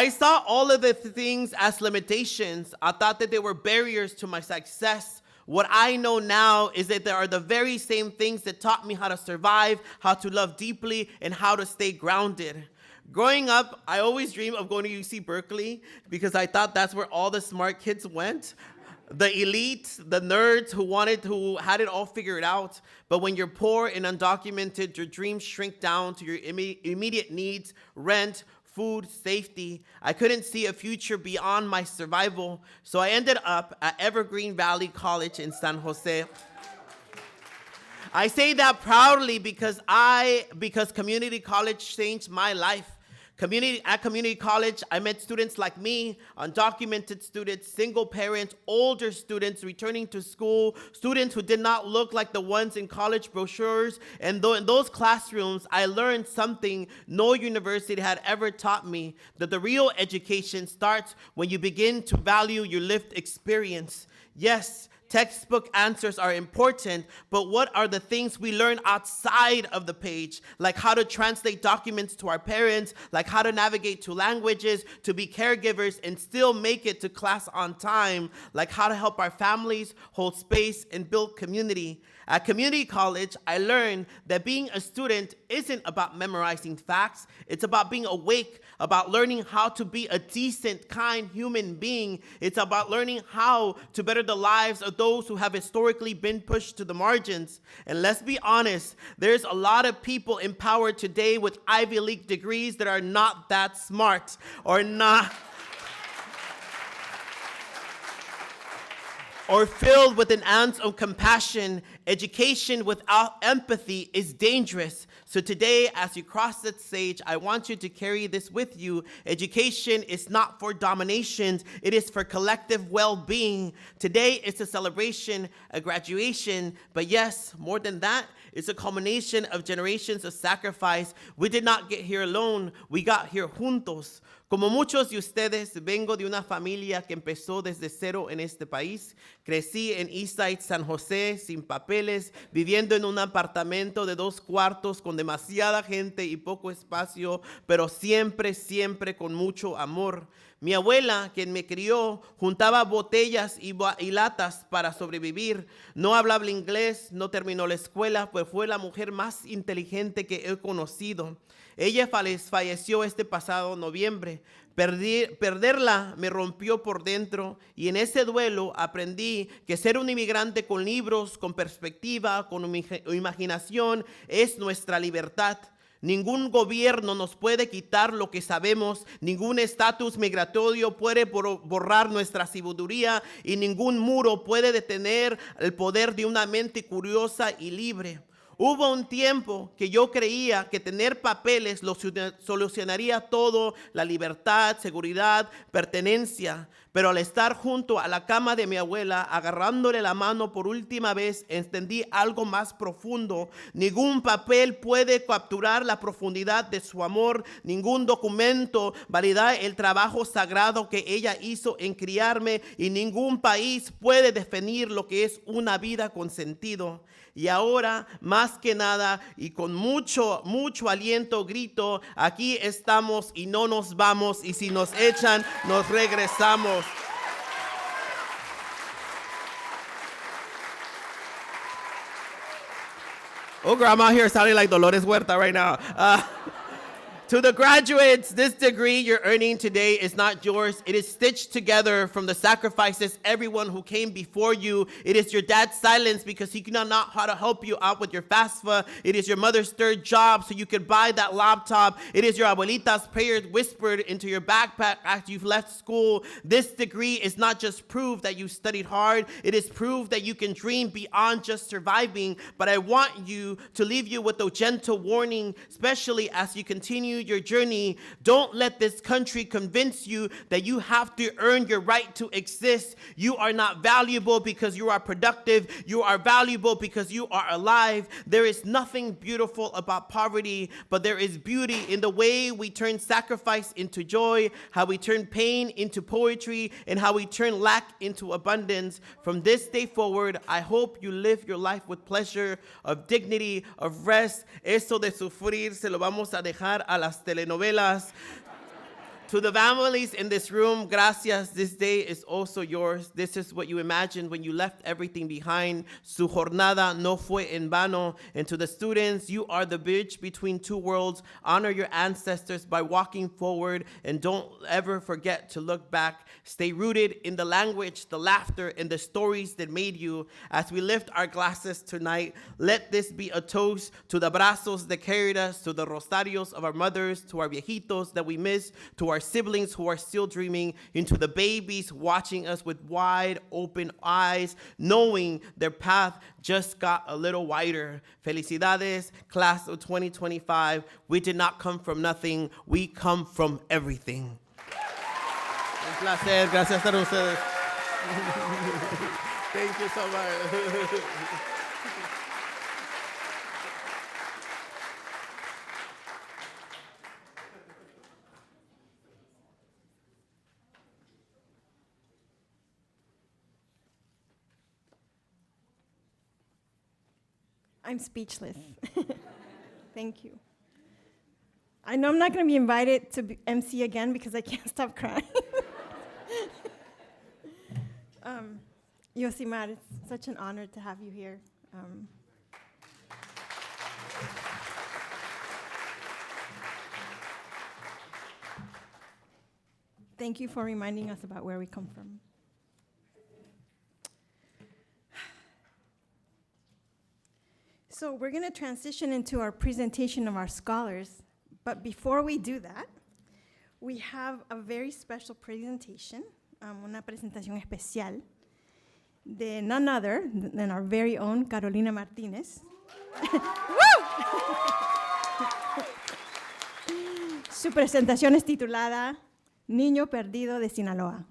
saw all of the things as limitations. I thought that they were barriers to my success. What I know now is that there are the very same things that taught me how to survive, how to love deeply, and how to stay grounded. Growing up, I always dreamed of going to UC Berkeley because I thought that's where all the smart kids went. The elite, the nerds who had it all figured out. But when you're poor and undocumented, your dreams shrink down to your immediate needs, rent, food, safety. I couldn't see a future beyond my survival, so I ended up at Evergreen Valley College in San Jose. I say that proudly because community college changed my life. At community college, I met students like me, undocumented students, single parents, older students returning to school, students who did not look like the ones in college brochures. And in those classrooms, I learned something no university had ever taught me, that the real education starts when you begin to value your lived experience. Yes, textbook answers are important, but what are the things we learn outside of the page? Like how to translate documents to our parents, like how to navigate two languages, to be caregivers and still make it to class on time, like how to help our families hold space and build community. At community college, I learned that being a student isn't about memorizing facts. It's about being awake, about learning how to be a decent, kind human being. It's about learning how to better the lives of those who have historically been pushed to the margins. And let's be honest, there's a lot of people in power today with Ivy League degrees that are not that smart or filled with an ounce of compassion. Education without empathy is dangerous. So today, as you cross that stage, I want you to carry this with you. Education is not for dominations, it is for collective well-being. Today, it's a celebration, a graduation, but yes, more than that, it's a culmination of generations of sacrifice. We did not get here alone, we got here juntos. Como muchos de ustedes, vengo de una familia que empezó desde cero en este país. Crecí en Eastside, San José, sin papeles, viviendo en un apartamento de 2 cuartos con demasiada gente y poco espacio, pero siempre, siempre con mucho amor. Mi abuela, quien me crió, juntaba botellas y latas para sobrevivir. No hablaba inglés, no terminó la escuela, pues fue la mujer más inteligente que he conocido. Ella falleció este pasado noviembre. Perderla me rompió por dentro y en ese duelo aprendí que ser un inmigrante con libros, con perspectiva, con imaginación es nuestra libertad. Ningún gobierno nos puede quitar lo que sabemos, ningún estatus migratorio puede borrar nuestra sabiduría y ningún muro puede detener el poder de una mente curiosa y libre. Hubo un tiempo que yo creía que tener papeles lo solucionaría todo, la libertad, seguridad, pertenencia. Pero al estar junto a la cama de mi abuela, agarrándole la mano por última vez, entendí algo más profundo. Ningún papel puede capturar la profundidad de su amor. Ningún documento valida el trabajo sagrado que ella hizo en criarme. Y ningún país puede definir lo que es una vida con sentido. Y ahora, más que nada, y con mucho, mucho aliento, grito, aquí estamos y no nos vamos, y si nos echan, nos regresamos. Oh, girl, I'm out here sounding like Dolores Huerta right now. To the graduates, this degree you're earning today is not yours. It is stitched together from the sacrifices everyone who came before you. It is your dad's silence because he could not know how to help you out with your FAFSA. It is your mother's third job so you could buy that laptop. It is your abuelita's prayers whispered into your backpack after you've left school. This degree is not just proof that you studied hard. It is proof that you can dream beyond just surviving. But I want you to leave you with a gentle warning, especially as you continue your journey. Don't let this country convince you that you have to earn your right to exist. You are not valuable because you are productive. You are valuable because you are alive. There is nothing beautiful about poverty, but there is beauty in the way we turn sacrifice into joy, how we turn pain into poetry, and how we turn lack into abundance. From this day forward, I hope you live your life with pleasure, of dignity, of rest. Eso de sufrir se lo vamos a dejar a las telenovelas. To the families in this room, gracias. This day is also yours. This is what you imagined when you left everything behind. Su jornada no fue en vano. And to the students, you are the bridge between two worlds. Honor your ancestors by walking forward and don't ever forget to look back. Stay rooted in the language, the laughter, and the stories that made you. As we lift our glasses tonight, let this be a toast to the brazos that carried us, to the rosarios of our mothers, to our viejitos that we miss, to our siblings who are still dreaming, into the babies watching us with wide open eyes, knowing their path just got a little wider. Felicidades, class of 2025. We did not come from nothing. We come from everything. Un placer. Gracias a ustedes. Thank you so much. I'm speechless. Thank you. I know I'm not going to be invited to MC again because I can't stop crying. Yosimar, it's such an honor to have you here. Thank you for reminding us about where we come from. So we're going to transition into our presentation of our scholars. But before we do that, we have a very special presentation, una presentación especial de none other than our very own Carolina Martinez. Su presentación es titulada Niño Perdido de Sinaloa.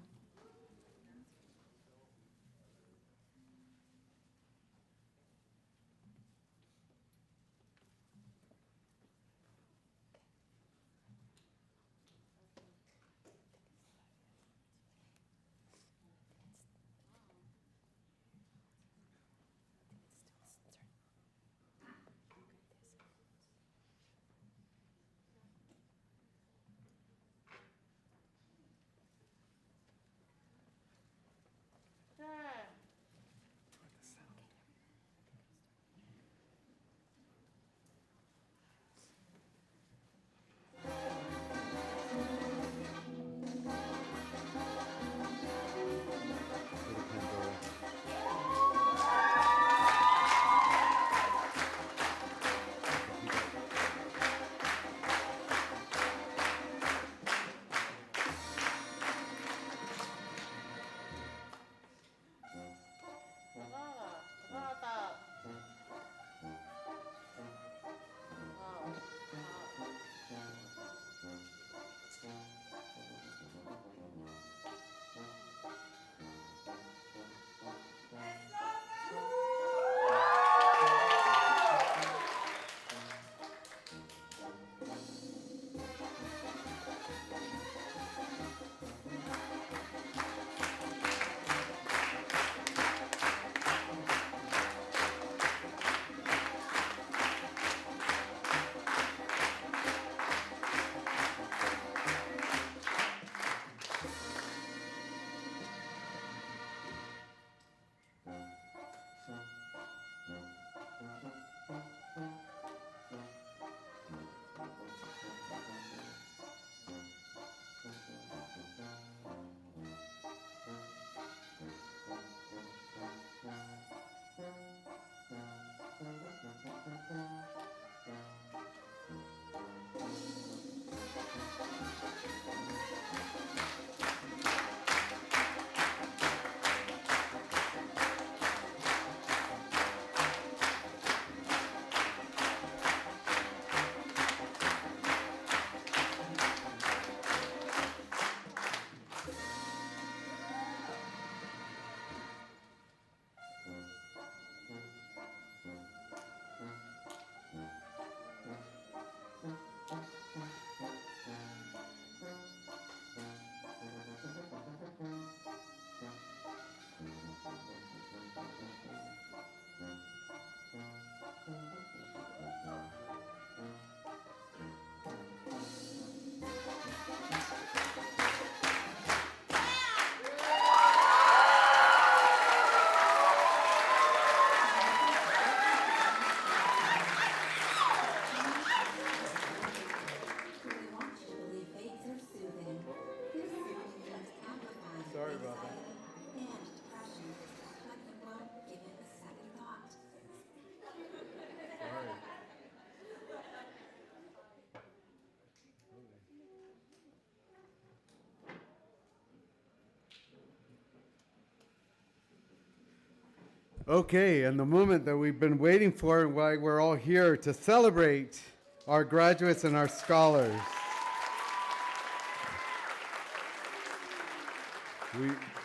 Okay, and the moment that we've been waiting for and why we're all here to celebrate our graduates and our scholars.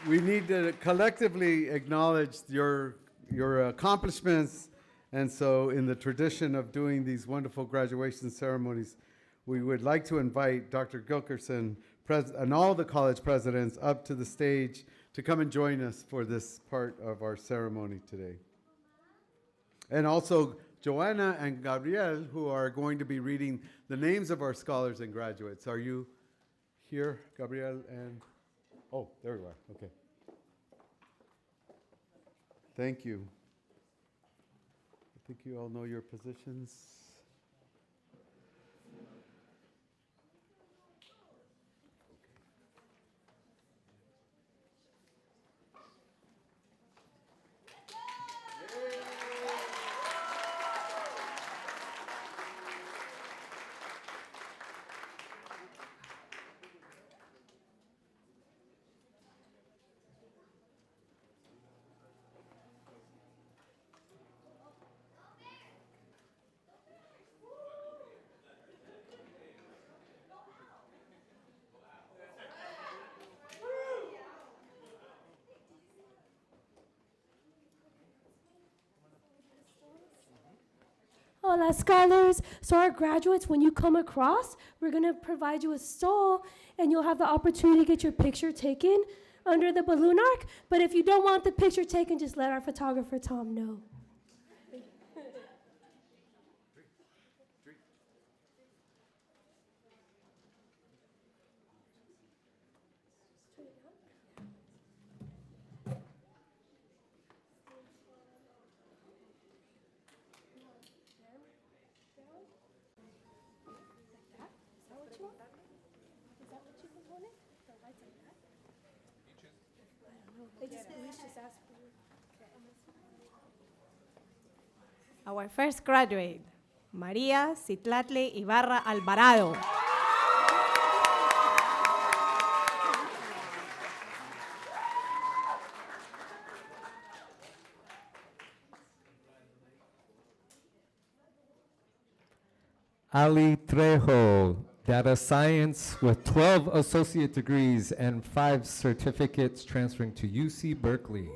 We need to collectively acknowledge your accomplishments, and so in the tradition of doing these wonderful graduation ceremonies, we would like to invite Dr. Gilkerson and all the college presidents up to the stage to come and join us for this part of our ceremony today. And also Joanna and Gabriel, who are going to be reading the names of our scholars and graduates. Are you here, Gabriel and... Oh, there you are. Okay. Thank you. I think you all know your positions. Hola, scholars. So our graduates, when you come across, we're going to provide you a stall, and you'll have the opportunity to get your picture taken under the balloon arc. But if you don't want the picture taken, just let our photographer, Tom, know. Our first graduate, María Citlatle Ibarra Alvarado. Ali Trejo, data science with 12 associate degrees and 5 certificates transferring to UC Berkeley.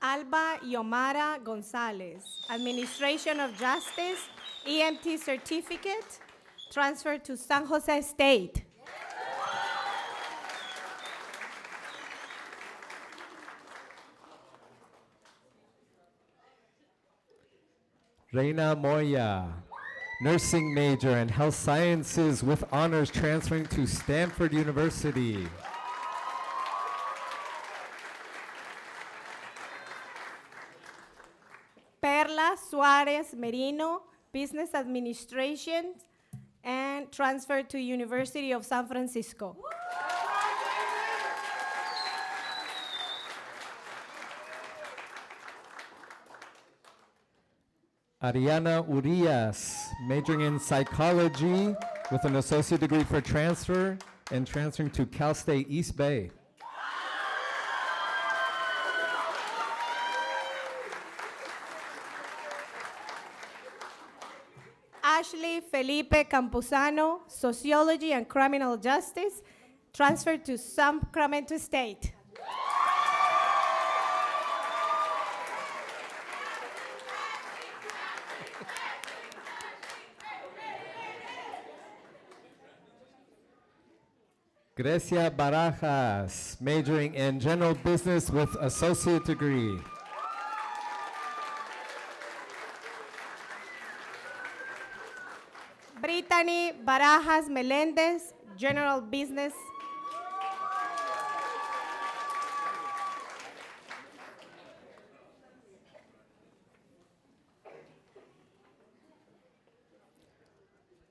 Alba Yomara Gonzalez, Administration of Justice, EMT certificate, transferred to San Jose State. Reina Moya, nursing major and health sciences with honors transferring to Stanford University. Perla Suarez Merino, Business Administration, and transferred to University of San Francisco. Ariana Urias, majoring in psychology with an associate degree for transfer and transferring to Cal State East Bay. Ashley Felipe Campuzano, Sociology and Criminal Justice, transferred to Sacramento State. Grecia Barajas, majoring in general business with associate degree. Brittany Barajas Melendez, General Business.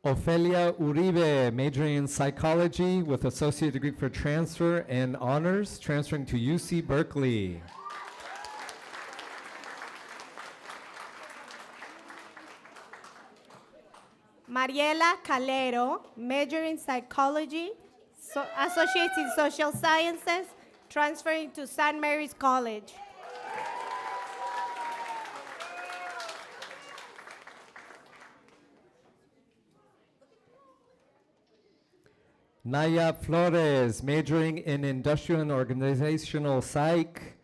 Ofelia Uribe, majoring in psychology with associate degree for transfer and honors, transferring to UC Berkeley. Mariela Calero, major in psychology, associates in social sciences, transferring to St. Mary's College. Naya Flores, majoring in industrial and organizational psych,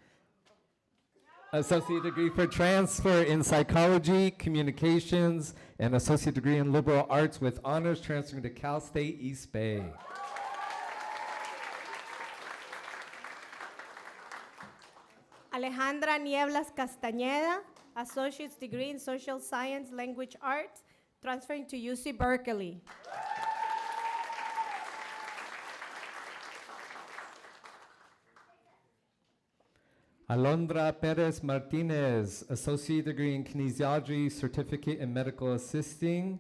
associate degree for transfer in psychology, communications, and associate degree in liberal arts with honors, transferring to Cal State East Bay. Alejandra Nieblas Castañeda, associate's degree in social science, language arts, transferring to UC Berkeley. Alondra Perez Martinez, associate degree in kinesiology, certificate in medical assisting,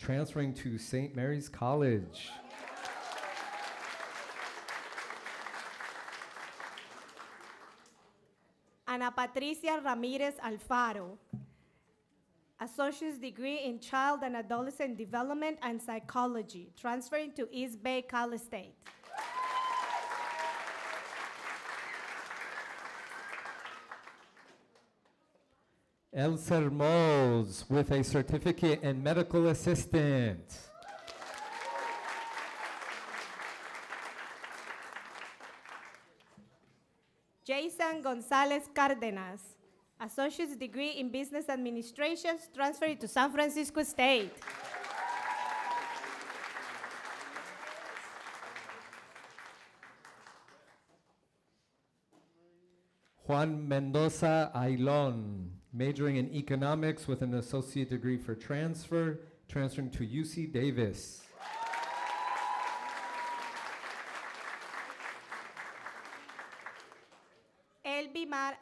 transferring to St. Mary's College. Ana Patricia Ramirez Alfaro, associate's degree in child and adolescent development and psychology, transferring to East Bay Cal State. El Sermos, with a certificate in medical assistant. Jason Gonzalez Cardenas, associate's degree in business administration, transferring to San Francisco State. Juan Mendoza Ailon, majoring in economics with an associate degree for transfer, transferring to UC Davis. Elby Mar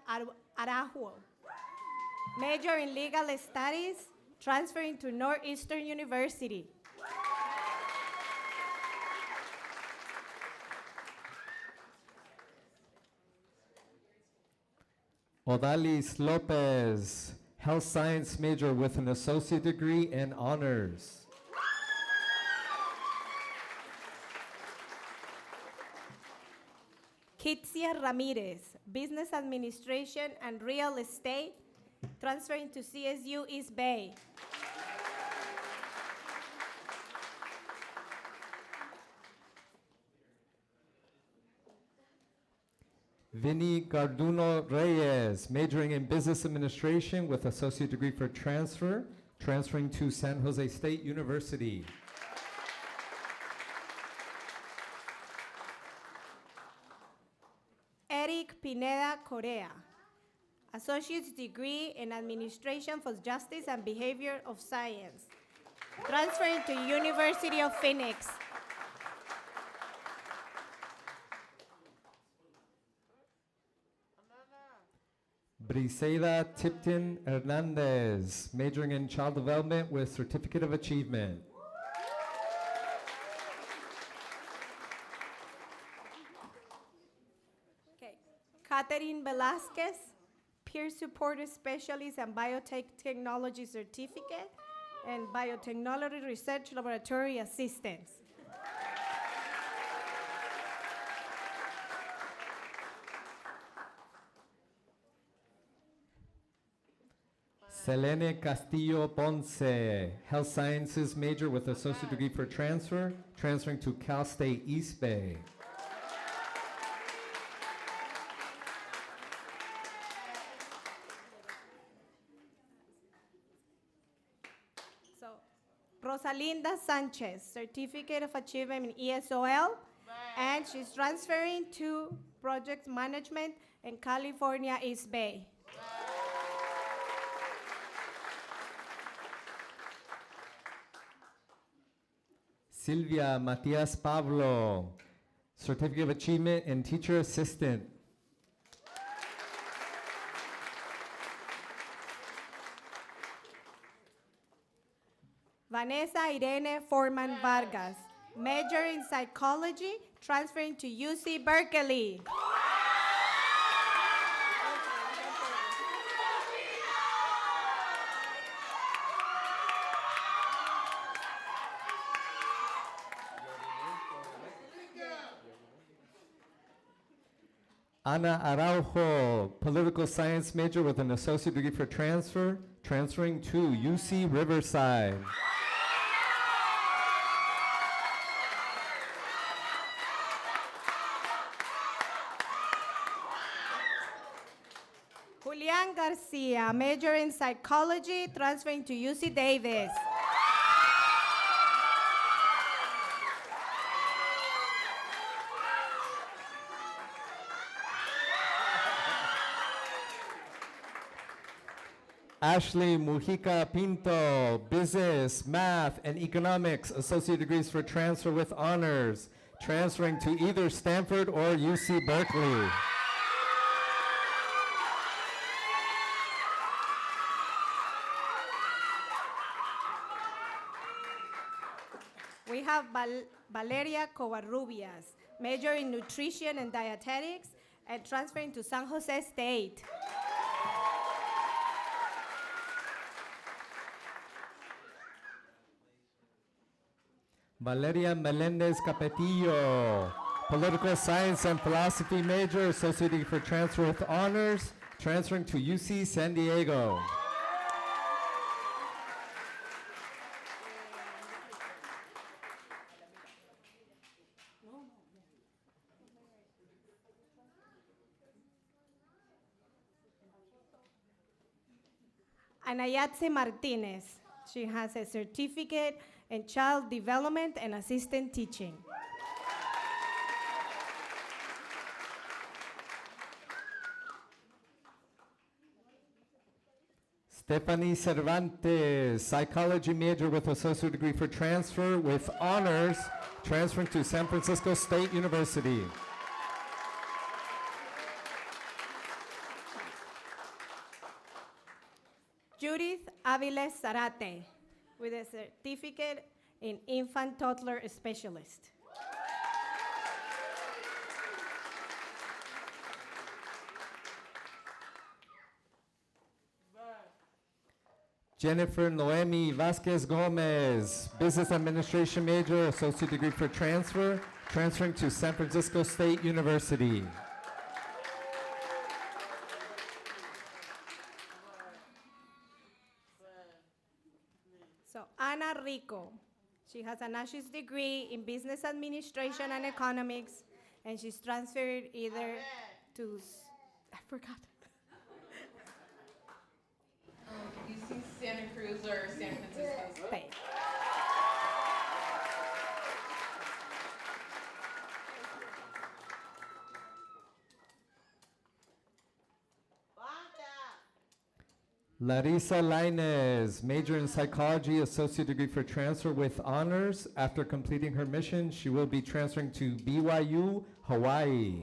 Arajo, major in legal studies, transferring to Northeastern University. Odalis Lopez, health science major with an associate degree and honors. Kitsia Ramirez, business administration and real estate, transferring to CSU East Bay. Vinny Garduno Reyes, majoring in business administration with associate degree for transfer, transferring to San Jose State University. Eric Pineda Correa, associate's degree in administration for justice and behavior of science, transferring to University of Phoenix. Briseida Tipton Hernandez, majoring in child development with certificate of achievement. Okay. Catherine Velasquez, peer support specialist and biotechnology certificate and biotechnology research laboratory assistance. Selene Castillo Ponce, health sciences major with associate degree for transfer, transferring to Cal State East Bay. So, Rosalinda Sanchez, certificate of achievement in ESOL, and she's transferring to project management in California East Bay. Silvia Matias Pablo, certificate of achievement in teacher assistant. Vanessa Irene Foreman Vargas, major in psychology, transferring to UC Berkeley. Ana Araujo, political science major with an associate degree for transfer, transferring to UC Riverside. Julian Garcia, major in psychology, transferring to UC Davis. Ashley Mujica Pinto, business, math, and economics, associate degrees for transfer with honors, transferring to either Stanford or UC Berkeley. We have Valeria Covarrubias, major in nutrition and dietetics, and transferring to San Jose State. Valeria Melendez Capetillo, political science and philosophy major, associate degree for transfer with honors, transferring to UC San Diego. Anayatse Martinez. She has a certificate in child development and assistant teaching. Stephanie Cervantes, psychology major with associate degree for transfer with honors, transferring to San Francisco State University. Judith Aviles Zarate, with a certificate in infant toddler specialist. Jennifer Noemi Vasquez Gomez, business administration major, associate degree for transfer, transferring to San Francisco State University. So Ana Rico, she has an associate's degree in business administration and economics, and she's transferred either to, I forgot. UC Santa Cruz or San Francisco State. Larissa Lainez, major in psychology, associate degree for transfer with honors. After completing her mission, she will be transferring to BYU, Hawaii.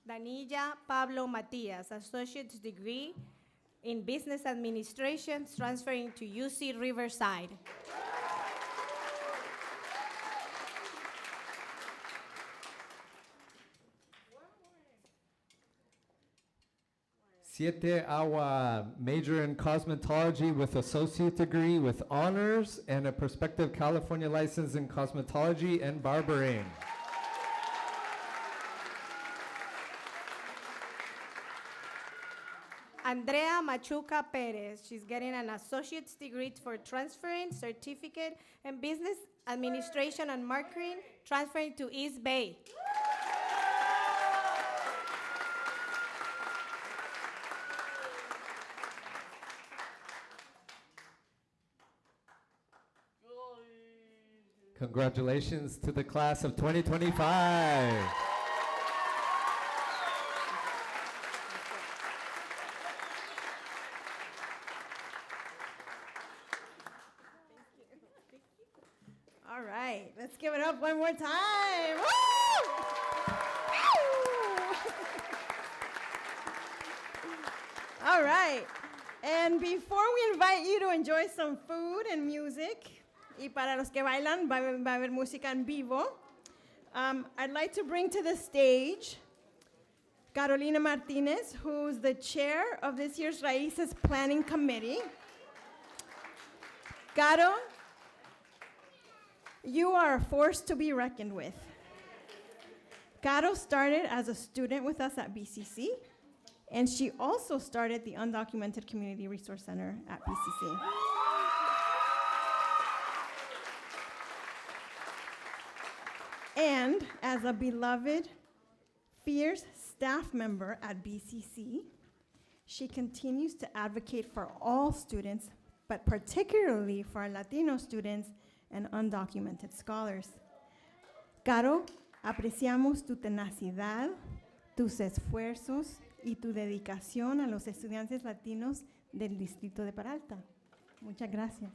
Danilla Pablo Matias, associate's degree in business administration, transferring to UC Riverside. Siete Awa, major in cosmetology with associate degree with honors and a prospective California license in cosmetology and barbering. Andrea Machuca Perez, she's getting an associate's degree for transferring certificate in business administration and marketing, transferring to East Bay. Congratulations to the class of 2025. All right, let's give it up one more time. Woo! All right, and before we invite you to enjoy some food and music, y para los que bailan, va a haber música en vivo, I'd like to bring to the stage Carolina Martinez, who's the chair of this year's Raices Planning Committee. Caro, You are a force to be reckoned with. Caro started as a student with us at BCC, and she also started the Undocumented Community Resource Center at BCC. And as a beloved, fierce staff member at BCC, she continues to advocate for all students, but particularly for our Latino students and undocumented scholars. Caro, apreciamos tu tenacidad, tus esfuerzos y tu dedicación a los estudiantes latinos del distrito de Peralta. Muchas gracias.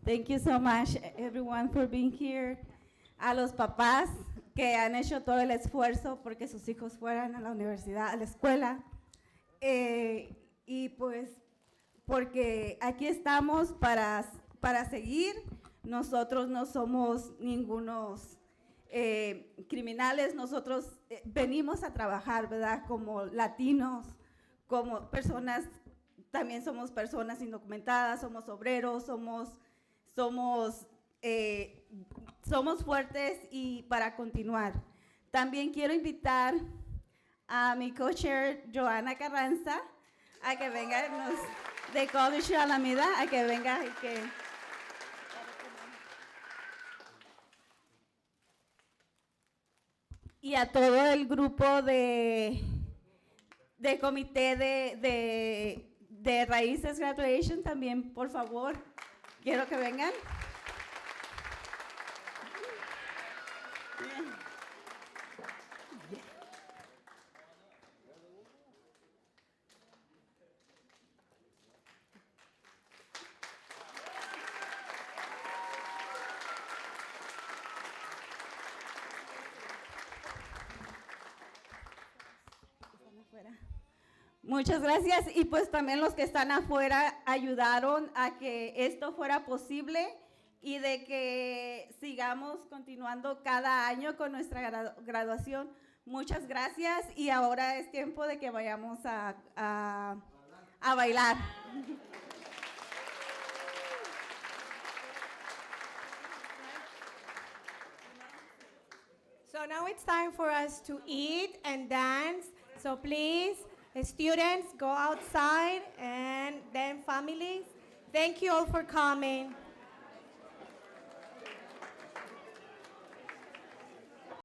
Thank you so much, everyone, for being here. A los papás que han hecho todo el esfuerzo porque sus hijos fueran a la universidad, a la escuela. Y pues, porque aquí estamos para seguir. Nosotros no somos ningunos criminales. Nosotros venimos a trabajar, ¿verdad? Como latinos, como personas, también somos personas indocumentadas, somos obreros, somos fuertes y para continuar. También quiero invitar a mi co-chair, Joana Carranza, a que venga de College Alameda, a que venga y que... Y a todo el grupo de comité de Raices Graduation también, por favor. Quiero que vengan. Muchas gracias, y pues también los que están afuera ayudaron a que esto fuera posible y de que sigamos continuando cada año con nuestra graduación. Muchas gracias, y ahora es tiempo de que vayamos a bailar. So now it's time for us to eat and dance. So please, students, go outside, and then families, thank you all for coming.